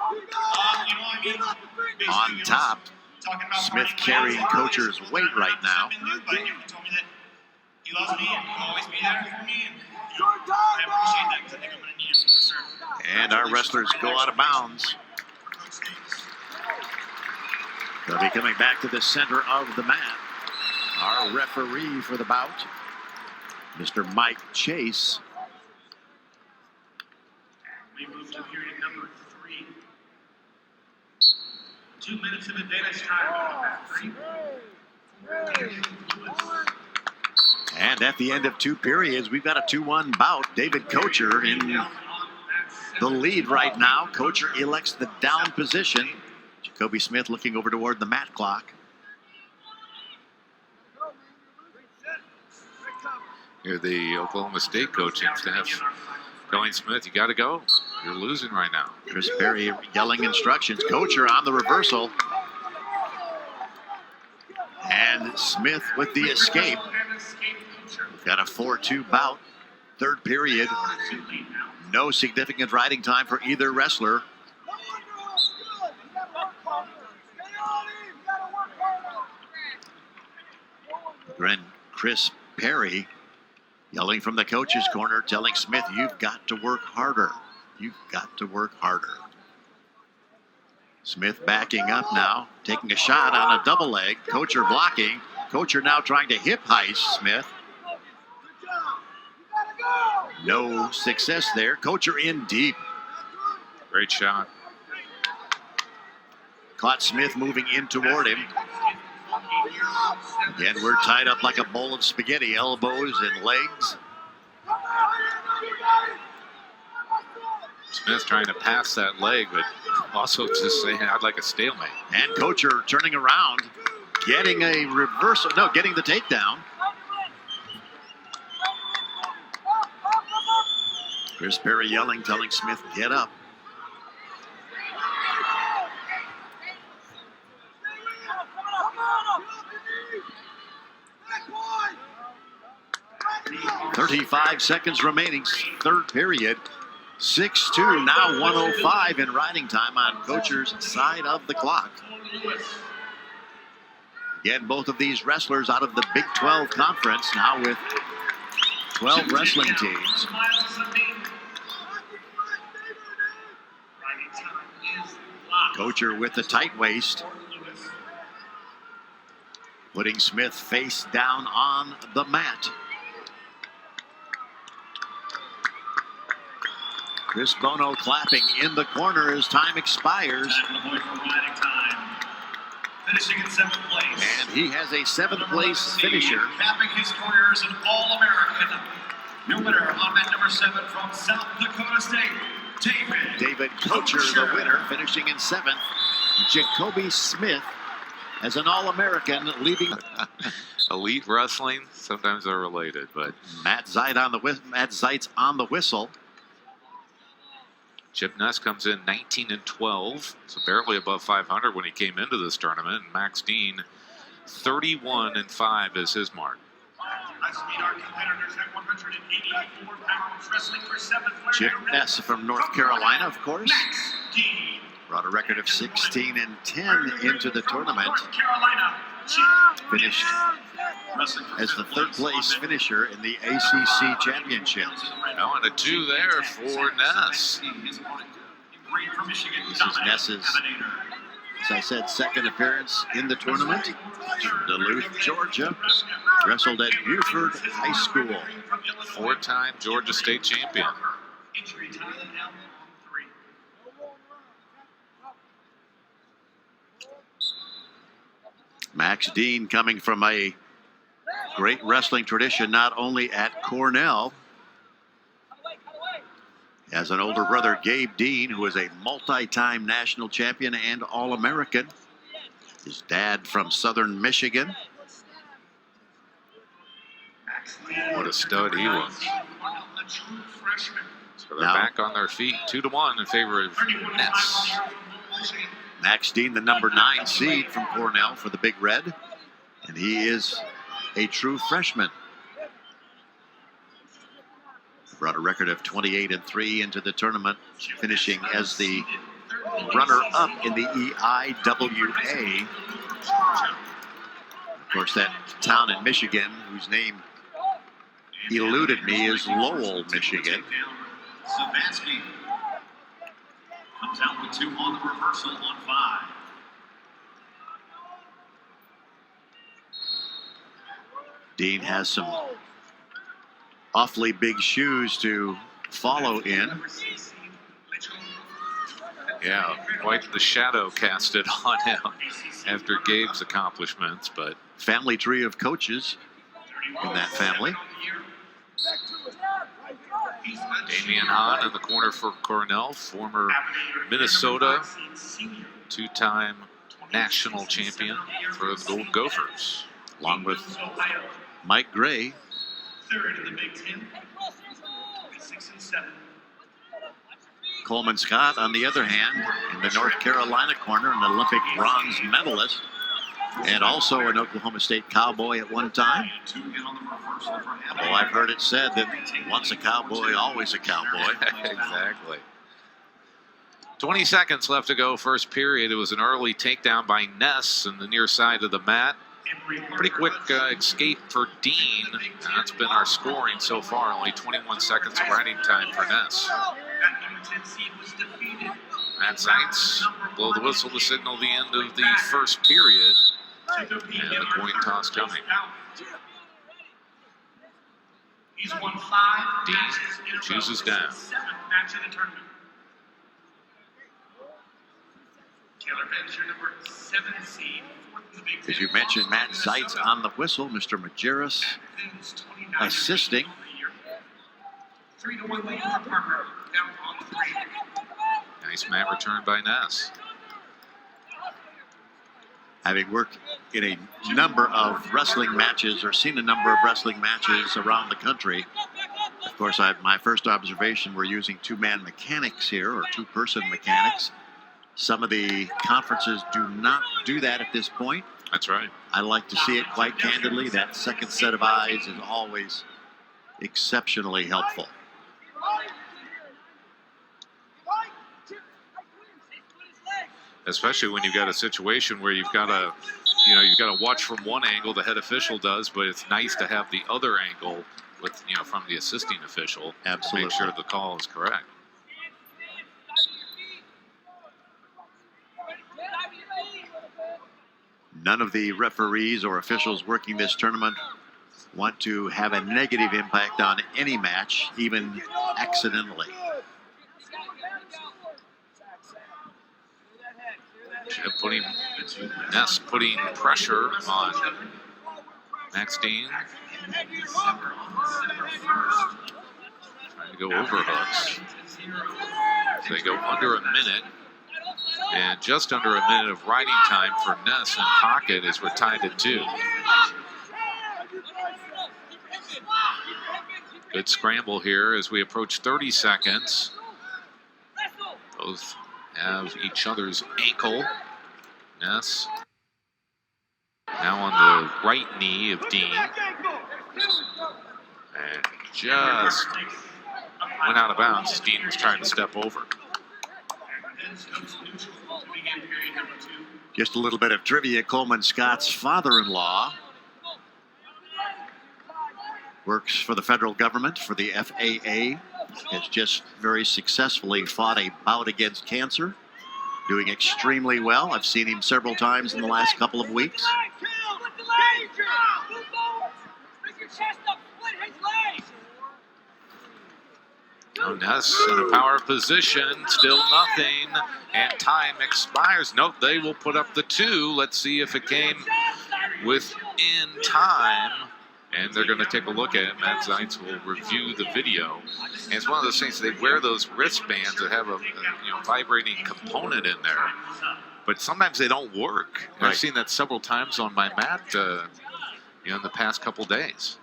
on top. Smith carrying Kocer's weight right now. He told me that he loves me and he'll always be there for me. And I appreciate that because I think I'm going to need him for sure. And our wrestlers go out of bounds. They'll be coming back to the center of the mat. Our referee for the bout, Mr. Mike Chase. We move to period number 3. 2 minutes of advantage time. 3. And at the end of 2 periods, we've got a 2-1 bout. David Kocer in the lead right now. Kocer elects the down position. Jacobe Smith looking over toward the mat clock. You're the Oklahoma State coaching staff telling Smith, you got to go. You're losing right now. Chris Perry yelling instructions. Kocer on the reversal. And Smith with the escape. We've got a 4-2 bout. 3rd period. No significant riding time for either wrestler. Then Chris Perry yelling from the coach's corner, telling Smith, you've got to work harder. You've got to work harder. Smith backing up now, taking a shot on a double leg. Kocer blocking. Kocer now trying to hip heist Smith. No success there. Kocer in deep. Great shot. Caught Smith moving in toward him. Again, we're tied up like a bowl of spaghetti, elbows and legs. Smith's trying to pass that leg, but also just saying, I'd like a stalemate. And Kocer turning around, getting a reversal. No, getting the takedown. Chris Perry yelling, telling Smith, get up. .35 seconds remaining, 3rd period. 6-2, now 1:05 in riding time on Kocer's side of the clock. Again, both of these wrestlers out of the Big 12 Conference, now with 12 wrestling teams. Kocer with the tight waist. Putting Smith face down on the mat. Chris Bono clapping in the corner as time expires. Finishing in 7th place. And he has a 7th place finisher. Capping his career as an All-American. New winner on mat number 7 from South Dakota State, David Kocer, the winner, finishing in 7th. Jacobe Smith as an All-American, leaving. Elite wrestling, sometimes they're related, but Matt Zeitz on the whistle. Chip Ness comes in 19-12, so barely above 500 when he came into this tournament. And Max Dean, 31-5 is his mark. Let's meet our competitors at 184 pounds, wrestling for 7th. Chip Ness from North Carolina, of course. Max Dean. Brought a record of 16-10 into the tournament. North Carolina. Chip Finished wrestling for as the 7th 3rd place finisher in the ACC Championship. Now and a 2 there for Ness. This is Ness's, as I said, 2nd appearance in the tournament. Duluth, Georgia. Wrestled at Buford High School. 4-time Georgia State champion. Max Dean coming from a great wrestling tradition, not only at Cornell. He has an older brother, Gabe Dean, who is a multi-time national champion and All-American. His dad from Southern Michigan. What a stud he was. So they're back on their feet, 2-1 in favor of Ness. Max Dean, the number 9 seed from Cornell for the Big Red. And he is a true freshman. Brought a record of 28-3 into the tournament, finishing as the runner-up in the EIWA. Of course, that town in Michigan, whose name eluded me, is Lowell, Michigan. Savansky comes out with 2 on the reversal on 5. Dean has some awfully big shoes to follow in. Yeah, quite the shadow casted on him after Gabe's accomplishments, but Family tree of coaches in that family. Damian Hahn in the corner for Cornell, former Minnesota two-time national champion for the Golden Gophers, along with Mike Gray. Third in the Big Ten. 6 and 7. Coleman Scott, on the other hand, in the North Carolina corner, an Olympic bronze medalist, and also an Oklahoma State Cowboy at one time. Although I've heard it said that once a cowboy, always a cowboy. Exactly. 20 seconds left to go, first period. It was an early takedown by Ness in the near side of the mat. Pretty quick escape for Dean. That's been our scoring so far. Only 21 seconds of riding time for Ness. Matt Zeitz blow the whistle to signal the end of the first period. And the coin toss coming. He's won 5 Dean chooses down. 7th match of the tournament. Taylor Bencher, number 7 seed. As you mentioned, Matt Zeitz on the whistle, Mr. Majerus assisting. 3-1 lead for Parker. Down on 3. Nice mat return by Ness. Having worked in a number of wrestling matches or seen a number of wrestling matches around the country, of course, my first observation, we're using two-man mechanics here, or two-person mechanics. Some of the conferences do not do that at this point. That's right. I like to see it quite candidly. That second set of eyes is always exceptionally helpful. Especially when you've got a situation where you've got to watch from one angle, the head official does, but it's nice to have the other angle with, from the assisting official. Absolutely. To make sure the call is correct. None of the referees or officials working this tournament want to have a negative impact on any match, even accidentally. Ness putting pressure on Max Dean. Trying to go over hooks. So they go under a minute. And just under a minute of riding time for Ness in pocket as we're tied at 2. Good scramble here as we approach 30 seconds. Both have each other's ankle. Ness now on the right knee of Dean. And just went out of bounds as Dean was trying to step over. Just a little bit of trivia. Coleman Scott's father-in-law works for the federal government, for the FAA. Has just very successfully fought a bout against cancer. Doing extremely well. I've seen him several times in the last couple of weeks. Ness in a power position, still nothing, and time expires. Nope, they will put up the 2. Let's see if it came within time. And they're going to take a look at it. Matt Zeitz will review the video. And it's one of those things, they wear those wristbands that have a vibrating component in there. But sometimes they don't work. Right. I've seen that several times on my mat in the past couple days.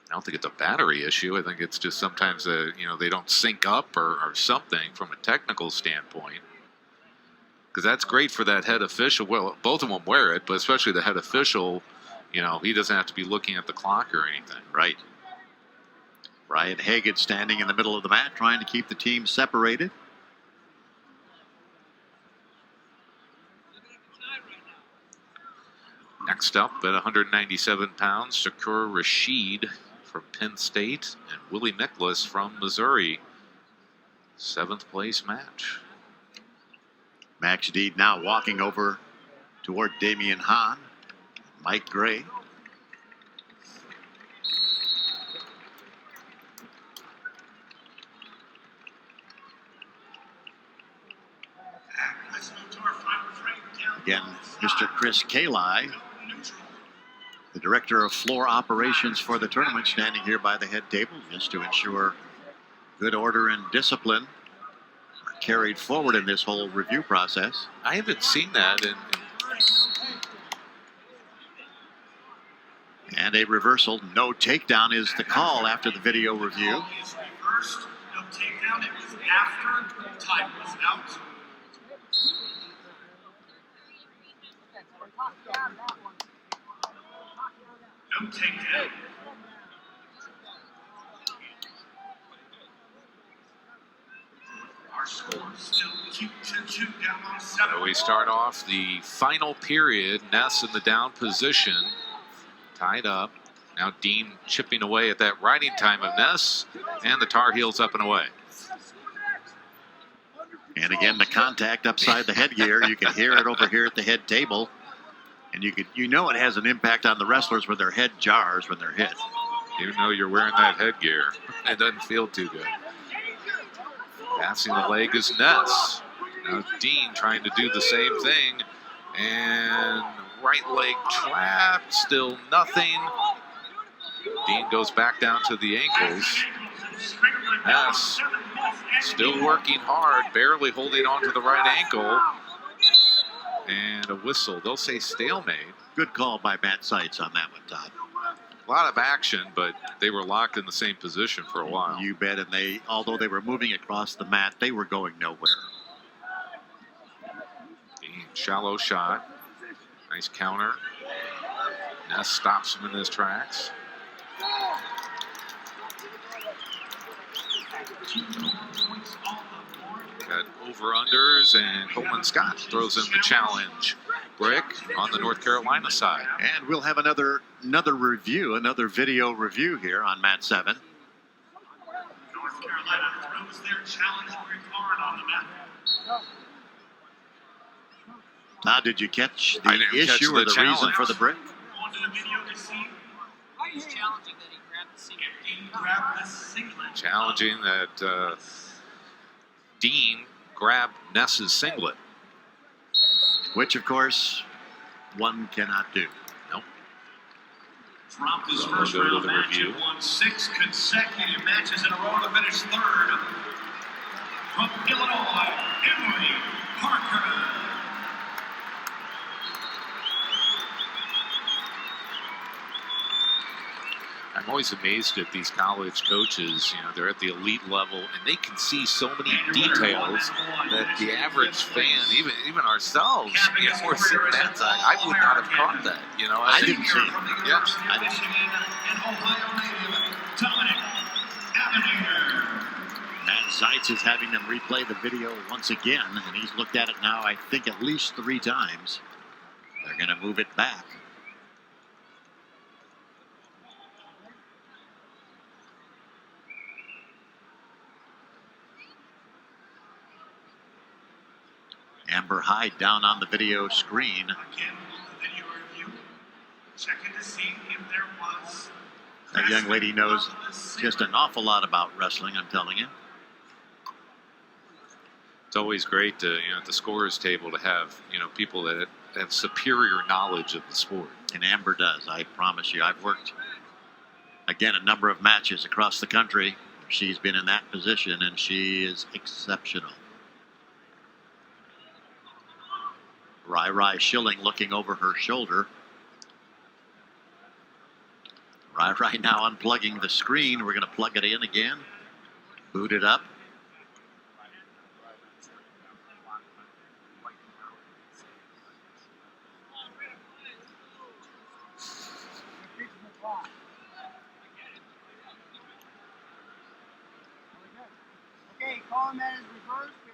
I don't think it's a battery issue. I think it's just sometimes they don't sync up or something from a technical standpoint. Because that's great for that head official. Well, both of them wear it, but especially the head official, he doesn't have to be looking at the clock or anything. Right. Ryan Hagan standing in the middle of the mat, trying to keep the team separated. Next up at 197 pounds, Shakur Rasheed from Penn State and Willie Miklus from Missouri. 7th place match. Max Deed now walking over toward Damian Hahn. Mike Gray. Again, Mr. Chris Kali, the director of floor operations for the tournament, standing here by the head table just to ensure good order and discipline are carried forward in this whole review process. I haven't seen that. And a reversal. No takedown is the call after the video review. No takedown. It was after time was out. No takedown. Our score still 2-2 down on 7. So we start off the final period. Ness in the down position, tied up. Now Dean chipping away at that riding time of Ness, and the Tar Heels up and away. And again, the contact upside the headgear. You can hear it over here at the head table. And you know it has an impact on the wrestlers when their head jars when they're hit. Even though you're wearing that headgear, it doesn't feel too good. Passing the leg is Ness. Now Dean trying to do the same thing. And right leg trapped, still nothing. Dean goes back down to the ankles. Ness still working hard, barely holding on to the right ankle. And a whistle. They'll say stalemate. Good call by Matt Seitz on that one, Todd. A lot of action, but they were locked in the same position for a while. You bet. And although they were moving across the mat, they were going nowhere. Dean, shallow shot. Nice counter. Ness stops him in his tracks. Got over-unders, and Coleman Scott throws in the challenge. Brick on the North Carolina side. And we'll have another review, another video review here on mat 7. North Carolina throws their challenge regard on the mat. Now, did you catch I the didn't issue catch or the the reason challenge. for the brick? On to the video to see. He's challenging that he grabbed the singlet. Dean grabbed the singlet. Challenging that Dean grabbed Ness's singlet. Which, of course, one cannot do. Nope. Dropped his So first we'll go to round the match review. and won 6 consecutive matches in a row to finish 3rd. From Illinois, Emily Parker. I'm always amazed at these college coaches. You know, they're at the elite level, and they can see so many details that the average fan, even ourselves, you know, we're sitting that side. I would not have caught that. You know, I didn't see it. Yeah, I didn't. And Ohio native Dominic Avenator. Matt Seitz is having them replay the video once again, and he's looked at it now, I think, at least 3 times. They're going to move it back. Amber Hyde down on the video screen. Again, the video review. Checking to see if there was. That young lady knows just an awful lot about wrestling, I'm telling you. it's always great to, you know, at the scorers table to have, you know, people that have superior knowledge of the sport. And Amber does, I promise you. I've worked, again, a number of matches across the country. She's been in that position, and she is exceptional. Rai Schilling looking over her shoulder. Rai now unplugging the screen. We're going to plug it in again. Boot it up. Okay, calling that is reversed. We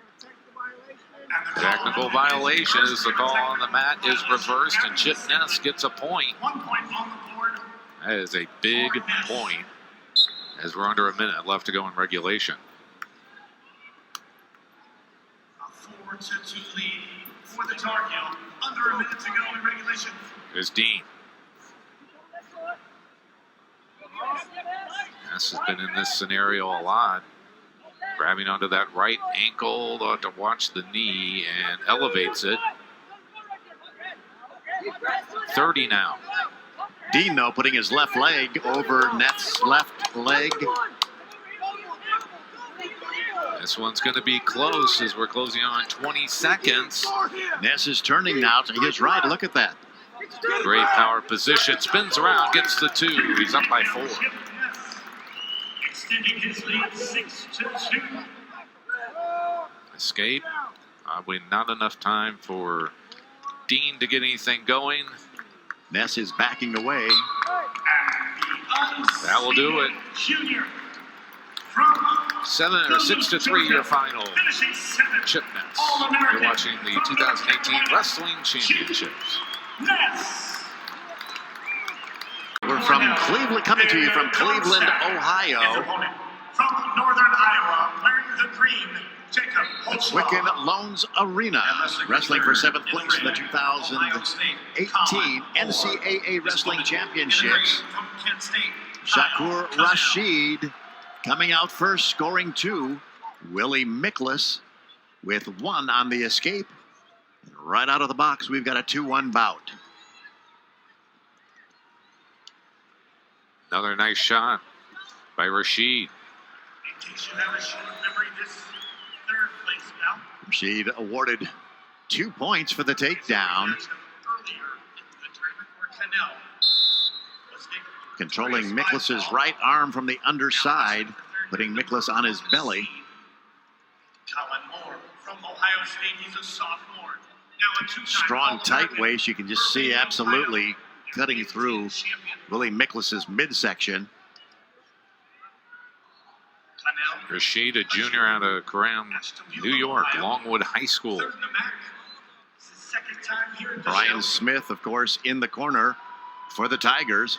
have a technical violation. Technical violation as the call on the mat is reversed, and Chip Ness gets a point. 1 point on the board. That is a big point as we're under a minute left to go in regulation. A 4-2 lead for the Tar Heel. Under a minute to go in regulation. There's Dean. Ness has been in this scenario a lot. Grabbing onto that right ankle to watch the knee and elevates it. 30 now. Dean, though, putting his left leg over Ness' left leg. This one's going to be close as we're closing on 20 seconds. Ness is turning now to his right. Look at that. Great power position. Spins around, gets the 2. He's up by 4. Extending his lead 6-2. Escape. Probably not enough time for Dean to get anything going. Ness is backing away. That will do it. Junior from 6-3 your final. Chip Ness. You're watching the 2018 Wrestling Championships. Ness. We're from Cleveland, coming to you from Cleveland, His Ohio. opponent from Northern Iowa, wearing the green, Jacobe. Wicken Loans Arena, wrestling for 7th place in the 2018 NCAA Wrestling Championships. Shakur Rasheed coming out first, scoring 2. Willie Miklus with 1 on the escape. And right out of the box, we've got a 2-1 bout. Another nice shot by Rasheed. In case you have a short memory, this third place bout. Rasheed awarded 2 points for the takedown. Earlier in the tournament where Cornell was Controlling Miklus's right arm from the underside, putting Miklus on his belly. Colin Moore from Ohio State, he's a sophomore. Now a two-time Strong, tight All-American. waist. You can just see absolutely cutting through Champion. Willie Miklus's midsection. Cornell. Rasheed, a junior out of Graham, New York, Longwood High School. Third in the MAC. It's his second time here at the Brian show. Smith, of course, in the corner for the Tigers.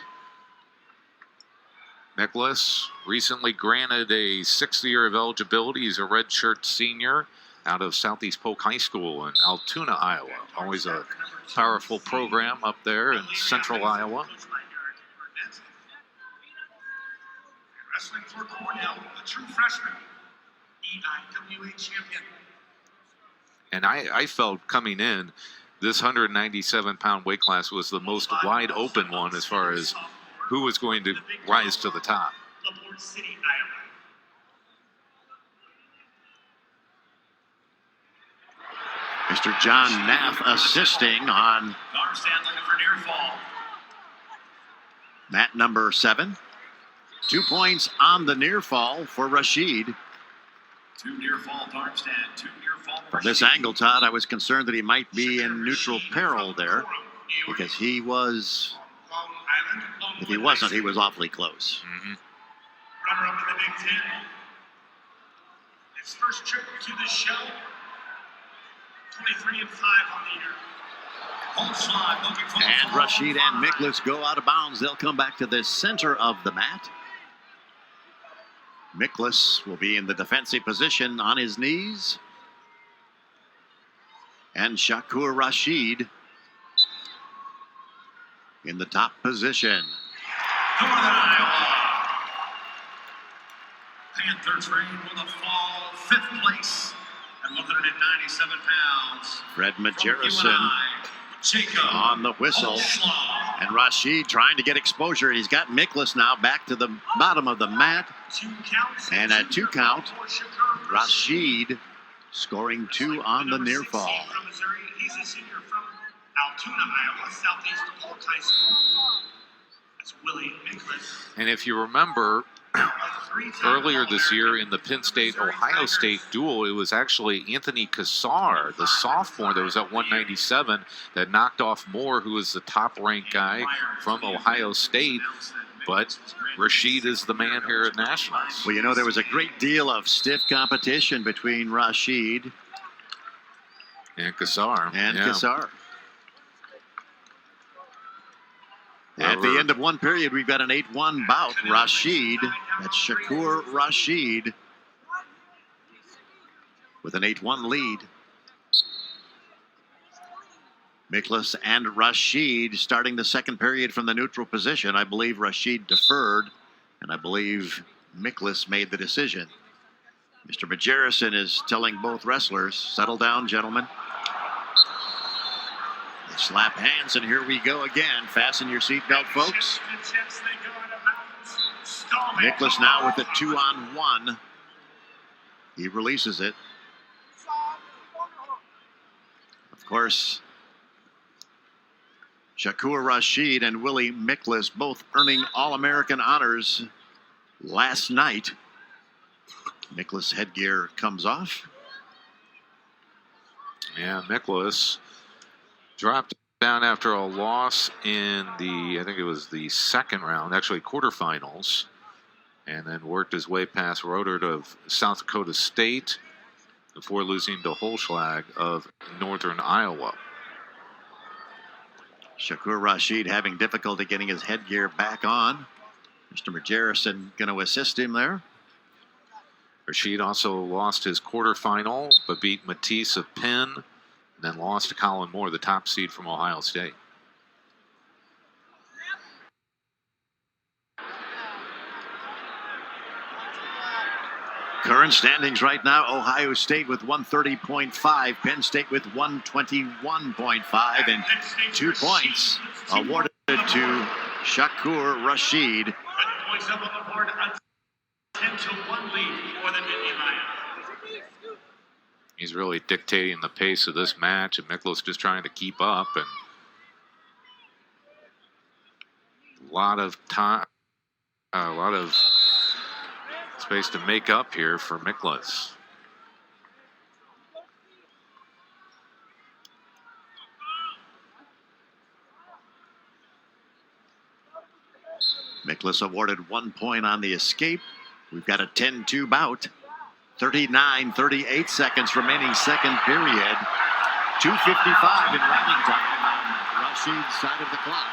Miklus recently granted a 6th year of eligibility. He's a redshirt senior out of Southeast Polk High School in Altoona, Iowa. Always a powerful program up there in central Iowa. Wrestling for Cornell, a true freshman, EIWA champion. And I felt coming in, this 197-pound weight class was the most wide open one as far as who was going to rise to the top. LaPorte City, Iowa. Mr. John Nath assisting on Garstand looking for near fall. mat number 7. 2 points on the near fall for Rasheed. 2 near fall, Darmstadt. 2 near fall. From this angle, Todd, I was concerned that he might be in neutral peril there because he was, Long Island. if he wasn't, he was awfully close. Runner-up in the Big Ten. His first trip to the show. 23-5 on the year. Home slide looking for the And fall. Rasheed and Miklus go out of bounds. They'll come back to the center of the mat. Miklus will be in the defensive position on his knees. And Shakur Rasheed in the top position. Northern Iowa. Panthers reign with a fall 5th place at 197 pounds. Fred From Majerison UNI, Jacobe on the whistle. Holschlag. And Rasheed trying to get exposure. He's got Miklus now back to the bottom of the mat. 2 counts. And a 2 count. For Shakur. Rasheed scoring 2 on the near fall. From Missouri. He's a senior from Altoona, Iowa, Southeast Polk High School. That's Willie Miklus. And if you remember, earlier this year in the Penn State-Ohio State duel, it was actually Anthony Kocer, the sophomore that was at 197, that knocked off Moore, who was the top-ranked guy from Ohio State. But Rasheed is the man here at Nationals. Well, you know, there was a great deal of stiff competition between Rasheed And Kocer. and yeah. Kocer. At the end of one period, we've got an 8-1 bout. Rasheed, that's Shakur Rasheed, with an 8-1 lead. Miklus and Rasheed starting the second period from the neutral position. I believe Rasheed deferred, and I believe Miklus made the decision. Mr. Majerison is telling both wrestlers, settle down, gentlemen. They Slap hands, and here we go again. Fasten your seatbelt, folks. Miklus now with a 2-on-1. He releases it. Of course, Shakur, Rasheed, and Willie Miklus both earning All-American honors last night. Miklus headgear comes off. Yeah, Miklus dropped down after a loss in I think it was the second round, actually quarterfinals, and then worked his way past Rodert of South Dakota State before losing to Holschlag of Northern Iowa. Shakur Rasheed having difficulty getting his headgear back on. Mr. Majerison going to assist him there. Rasheed also lost his quarterfinal, but beat Matisse of Penn, and then lost to Colin Moore, the top seed from Ohio State. Current standings right now, Ohio State with 130.5, Penn State with 121.5, and 2 points awarded to Shakur Rasheed. Points up on the board, a 10-1 lead for the Nittany Lions. He's really dictating the pace of this match, and Miklus just trying to keep up, and a lot of time, a lot of space to make up here for Miklus. Miklus awarded 1 point on the escape. We've got a 10-2 bout. 39-38 seconds remaining second period. 2:55 in running time on Rasheed's side of the clock.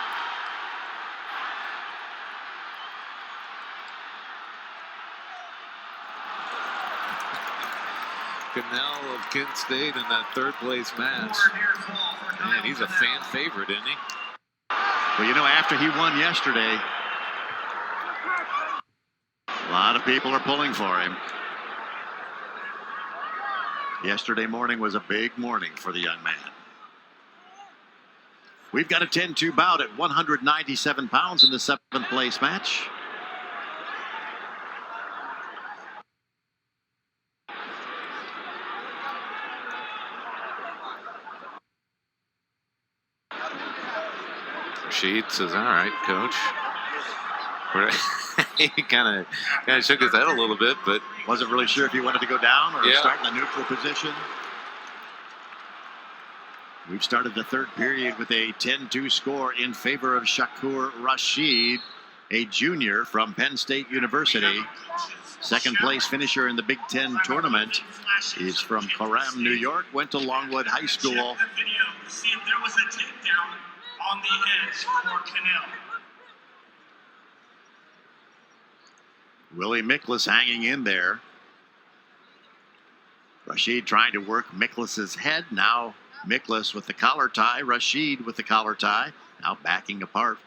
Cornell of Kent State in that third place match. Man, he's a fan favorite, isn't he? Well, you know, after he won yesterday, a lot of people are pulling for him. Yesterday morning was a big morning for the young man. We've got a 10-2 bout at 197 pounds in the seventh place match. Rasheed says, all right, coach. He kind of shook his head a little bit, but wasn't really sure if he wanted to go down or start in the neutral position. We've started the third period with a 10-2 score in favor of Shakur Rasheed, a junior from Penn State University. Second place finisher in the Big Ten tournament. He's from Coram, New York, went to Longwood High School. Check the video to see if there was a takedown on the edge for Cornell. Willie Miklus hanging in there. Rasheed trying to work Miklus's head. Now Miklus with the collar tie. Rasheed with the collar tie. Now backing apart,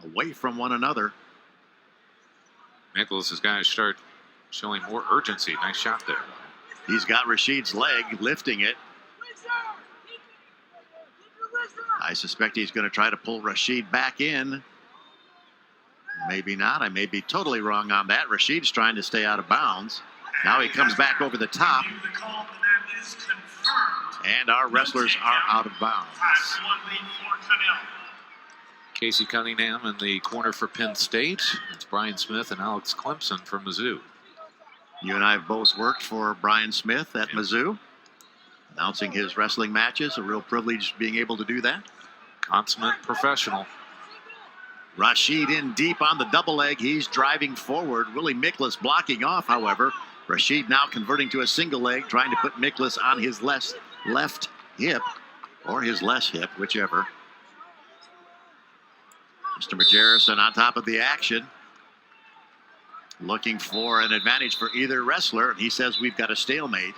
away from one another. Miklus has got to start showing more urgency. Nice shot there. He's got Rasheed's leg, lifting it. I suspect he's going to try to pull Rasheed back in. Maybe not. I may be totally wrong on that. Rasheed's trying to stay out of bounds. Now he comes back over the top. And our wrestlers are out of bounds. Casey Cunningham in the corner for Penn State. It's Brian Smith and Alex Clemson for Mizzou. You and I have both worked for Brian Smith at Mizzou, announcing his wrestling matches. A real privilege being able to do that. Consummate professional. Rasheed in deep on the double leg. He's driving forward. Willie Miklus blocking off, however. Rasheed now converting to a single leg, trying to put Miklus on his left hip, or his less hip, whichever. Mr. Majerison on top of the action, looking for an advantage for either wrestler. And he says we've got a stalemate.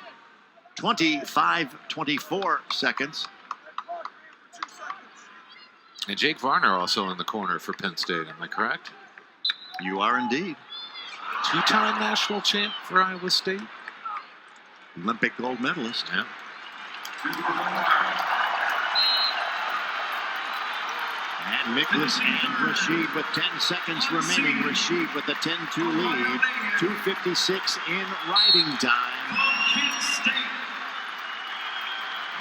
25-24 seconds. And Jake Varner also in the corner for Penn State, am I correct? You are indeed. Two-time national champ for Iowa State. Olympic gold medalist. Yeah. And Miklus and Rasheed with 10 seconds remaining. Rasheed with a 10-2 lead. 2:56 in riding time.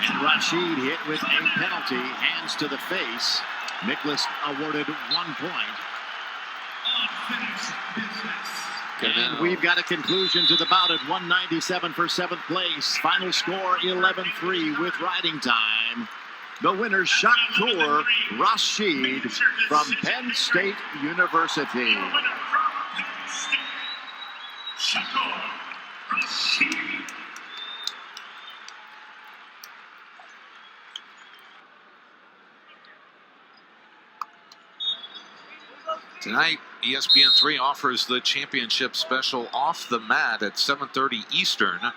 And Rasheed hit with a penalty, hands to the face. Miklus awarded 1 point. And we've got a conclusion to the bout at 197 for 7th place. Final score 11-3 with riding time. The winner, Shakur Rasheed from Penn State University. Shakur Rasheed. Tonight, ESPN3 offers the championship special Off the Mat at 7:30 Eastern.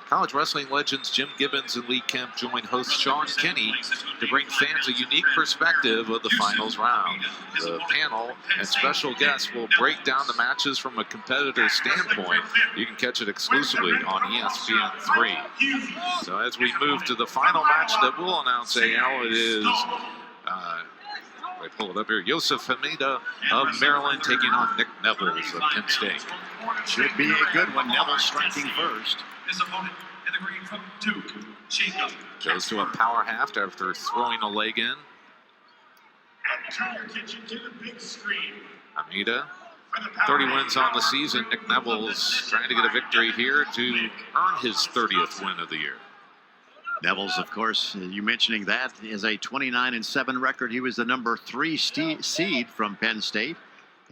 College wrestling legends Jim Gibbons and Lee Kemp join host Sean Kinney to bring fans a unique perspective of the finals round. The panel and special guests will break down the matches from a competitor's standpoint. You can catch it exclusively on ESPN3. So as we move to the final match that we'll announce, AL, it is... pull it up here. Yousiff Hemida of Maryland taking on Nick Nevills of Penn State. Should be a good one. Nevills striking first. His opponent in the green from Duke, Jacobe. Goes to a power half after throwing a leg in. And turn your attention to the big screen. Hemida, 30 wins on the season. Nick Nevills trying to get a victory here to earn his 30th win of the year. Nevills, of course, you mentioning that, is a 29-7 record. He was the number 3 seed from Penn State,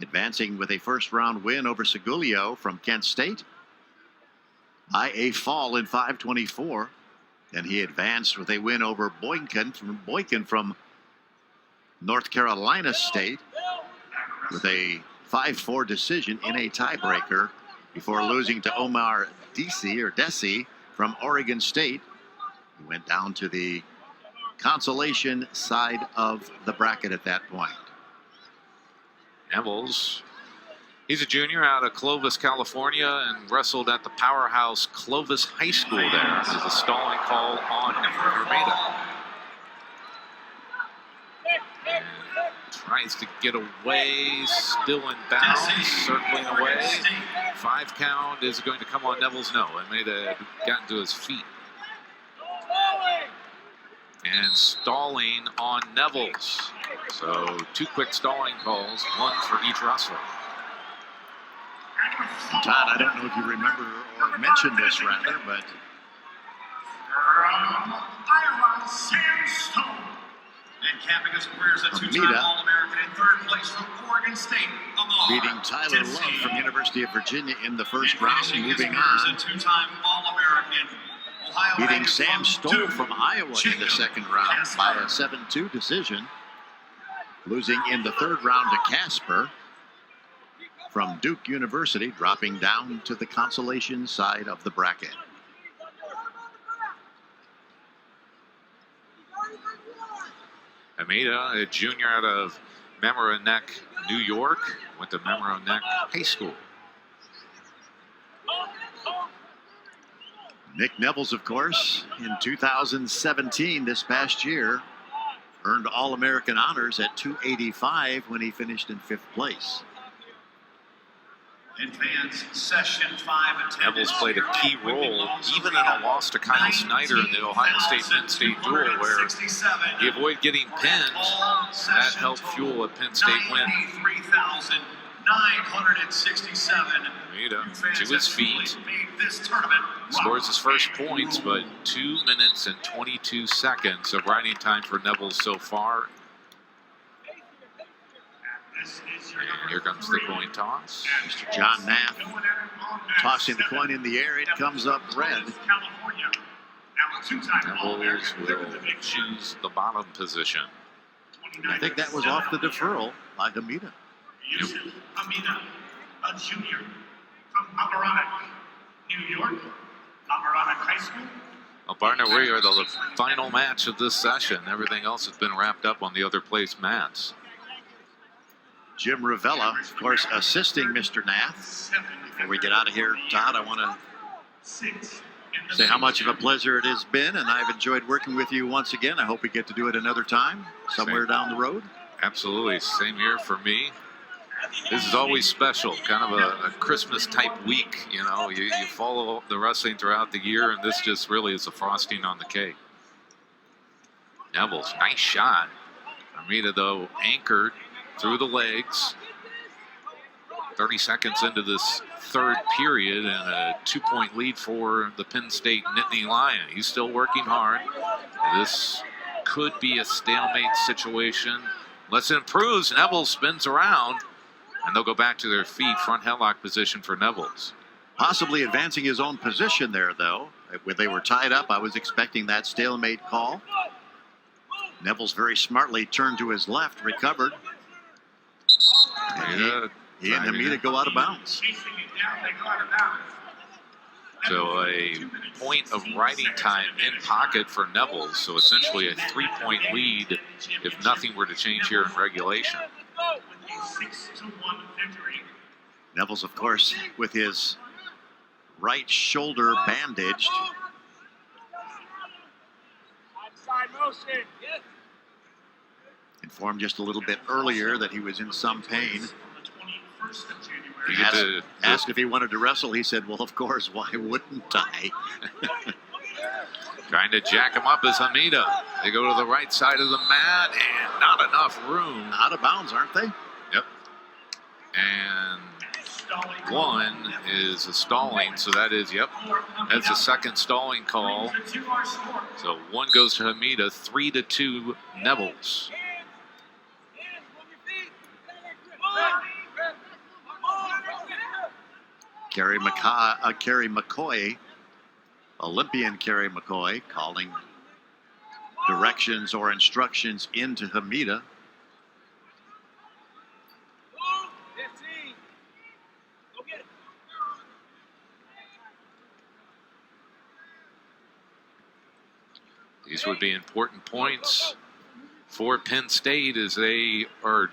advancing with a first-round win over Segulio from Kent State by a fall in 5:24. Then he advanced with a win over Boykin from North Carolina State with a 5-4 decision in a tiebreaker before losing to Omar Desi from Oregon State. He went down to the consolation side of the bracket at that point. Nevills, he's a junior out of Clovis, California, and wrestled at the powerhouse Clovis High School there. There's a stalling call on Hemida. And tries to get away, still in bounds, circling away. 5 count is going to come on Nevills. No, Hemida had gotten to his feet. And stalling on Nevills. So 2 quick stalling calls, 1 for each wrestler. Todd, I don't know if you remember or mentioned this rather, but From Iowa, Sam Stone. And capping his career as a 2-time Hemida. All-American in 3rd place from Oregon State, Amar beating Tyler Dempsey. Love from University of Virginia in the first And round, finishing his moving career on. as a 2-time All-American. Ohio Beating ranked Sam from Stoll Duke, from Iowa in the Jacobe second round Casper. by a 7-2 decision. Losing in the 3rd round to Casper from Duke University, dropping down to the consolation side of the bracket. Hemida, a junior out of Mamaroneck, New York, went to Mamaroneck High School. Nick Nevills, of course, in 2017, this past year, earned All-American honors at 285 when he finished in 5th place. Advanced session 5 attendance. Nevills played a key role, even in a loss to Kyle Snyder in the Ohio State-Penn State duel, where he avoided getting pinned. That helped fuel a Penn State win. 93,967. Hemida to his feet, scores his first points, but 2 minutes and 22 seconds of riding time for Nevills so far. And here comes the coin toss. Mr. John Nath tossing the coin in the air. It comes up red. Nevills will choose the bottom position. I think that was off the deferral by Hemida. Yousiff Hemida, a junior from Mamaroneck, New York, Mamaroneck High School. Well, partner, we are the final match of this session. Everything else has been wrapped up on the other place mats. Jim Ravella, of course, assisting Mr. Nath. Before we get out of here, Todd, I want to say how much of a pleasure it has been, and I've enjoyed working with you once again. I hope we get to do it another time, somewhere down the road. Absolutely. Same here for me. This is always special, kind of a Christmas type week. You know, you follow the wrestling throughout the year, and this just really is a frosting on the cake. Nevills, nice shot. Hemida, though, anchored through the legs. 30 seconds into this third period, and a 2-point lead for the Penn State Nittany Lion. He's still working hard. This could be a stalemate situation. Unless it improves, Nevills spins around, and they'll go back to their feet. Front headlock position for Nevills. Possibly advancing his own position there, though. When they were tied up, I was expecting that stalemate call. Nevills very smartly turned to his left, recovered. And he and Hemida go out of bounds. So a point of riding time in pocket for Nevills. So essentially a 3-point lead if nothing were to change here in regulation. 6-1 victory. Nevills, of course, with his right shoulder bandaged. Side motion. Informed just a little bit earlier that he was in some pain. You get Asked if he wanted to wrestle. He said, well, of course, why wouldn't I? Trying to jack him up is Hemida. They go to the right side of the mat, and not enough room. Out of bounds, aren't they? Yep. And one is a stalling, so that is, yep, that's the second stalling call. So one goes to Hemida, 3-2 Nevills. Kerry McCoy, Olympian Kerry McCoy, calling directions or instructions into Hemida. These would be important points for Penn State as they are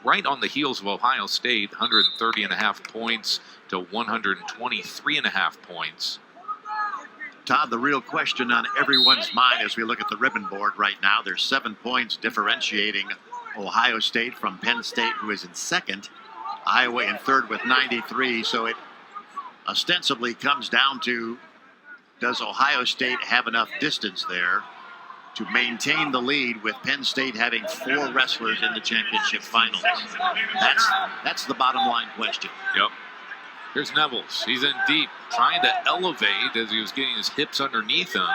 right on the heels of Ohio State, 130.5 points to 123.5 points. Todd, the real question on everyone's mind as we look at the ribbon board right now, there's 7 points differentiating Ohio State from Penn State, who is in second. Iowa in third with 93, so it ostensibly comes down to, does Ohio State have enough distance there to maintain the lead with Penn State having 4 wrestlers in the championship finals? That's the bottom line question. Yep. Here's Nevills. He's in deep, trying to elevate as he was getting his hips underneath him.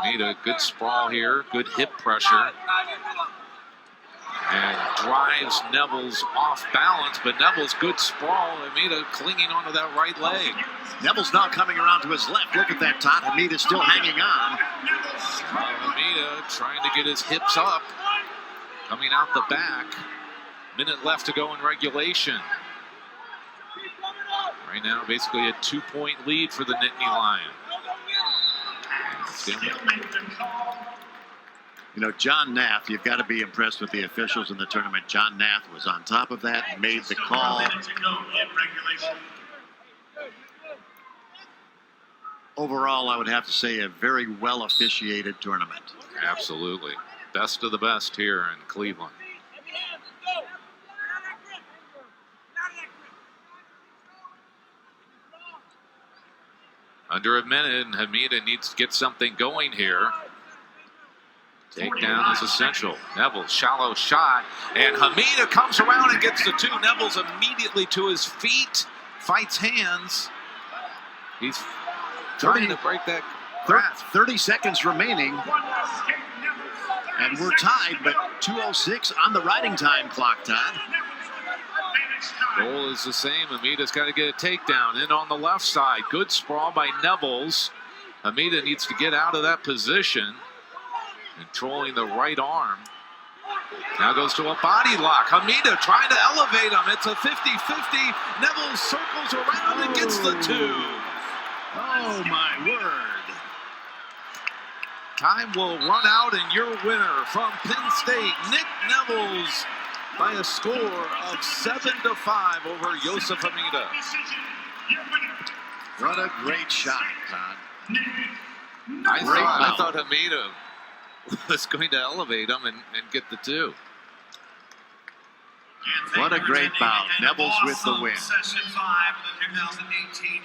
Made a good sprawl here, good hip pressure. And drives Nevills off balance, but Nevills, good sprawl. Hemida clinging onto that right leg. Nevills now coming around to his left. Look at that, Todd. Hemida's still hanging on. Hemida trying to get his hips up. Coming out the back. Minute left to go in regulation. Right now, basically a 2-point lead for the Nittany Lion. You know, John Nath, you've got to be impressed with the officials in the tournament. John Nath was on top of that, made the call. Overall, I would have to say a very well officiated tournament. Absolutely. Best of the best here in Cleveland. Under a minute, and Hemida needs to get something going here. Takedown is essential. Nevills, shallow shot, and Hemida comes around and gets the 2. Nevills immediately to his feet, fights hands. He's trying to break that grasp. 30 seconds remaining, and we're tied, but 2:06 on the riding time clock, Todd. Goal is the same. Hemida's got to get a takedown in on the left side. Good sprawl by Nevills. Hemida needs to get out of that position. Controlling the right arm. Now goes to a body lock. Hemida trying to elevate him. It's a 50-50. Nevills circles around and gets the 2. Oh, my word. Time will run out, and your winner from Penn State, Nick Nevills, by a score of 7-5 over Yousiff Hemida. What a great shot, Todd. I thought Hemida was going to elevate him and get the 2. What a great bout. Nevills with the win. Session 5 of the 2018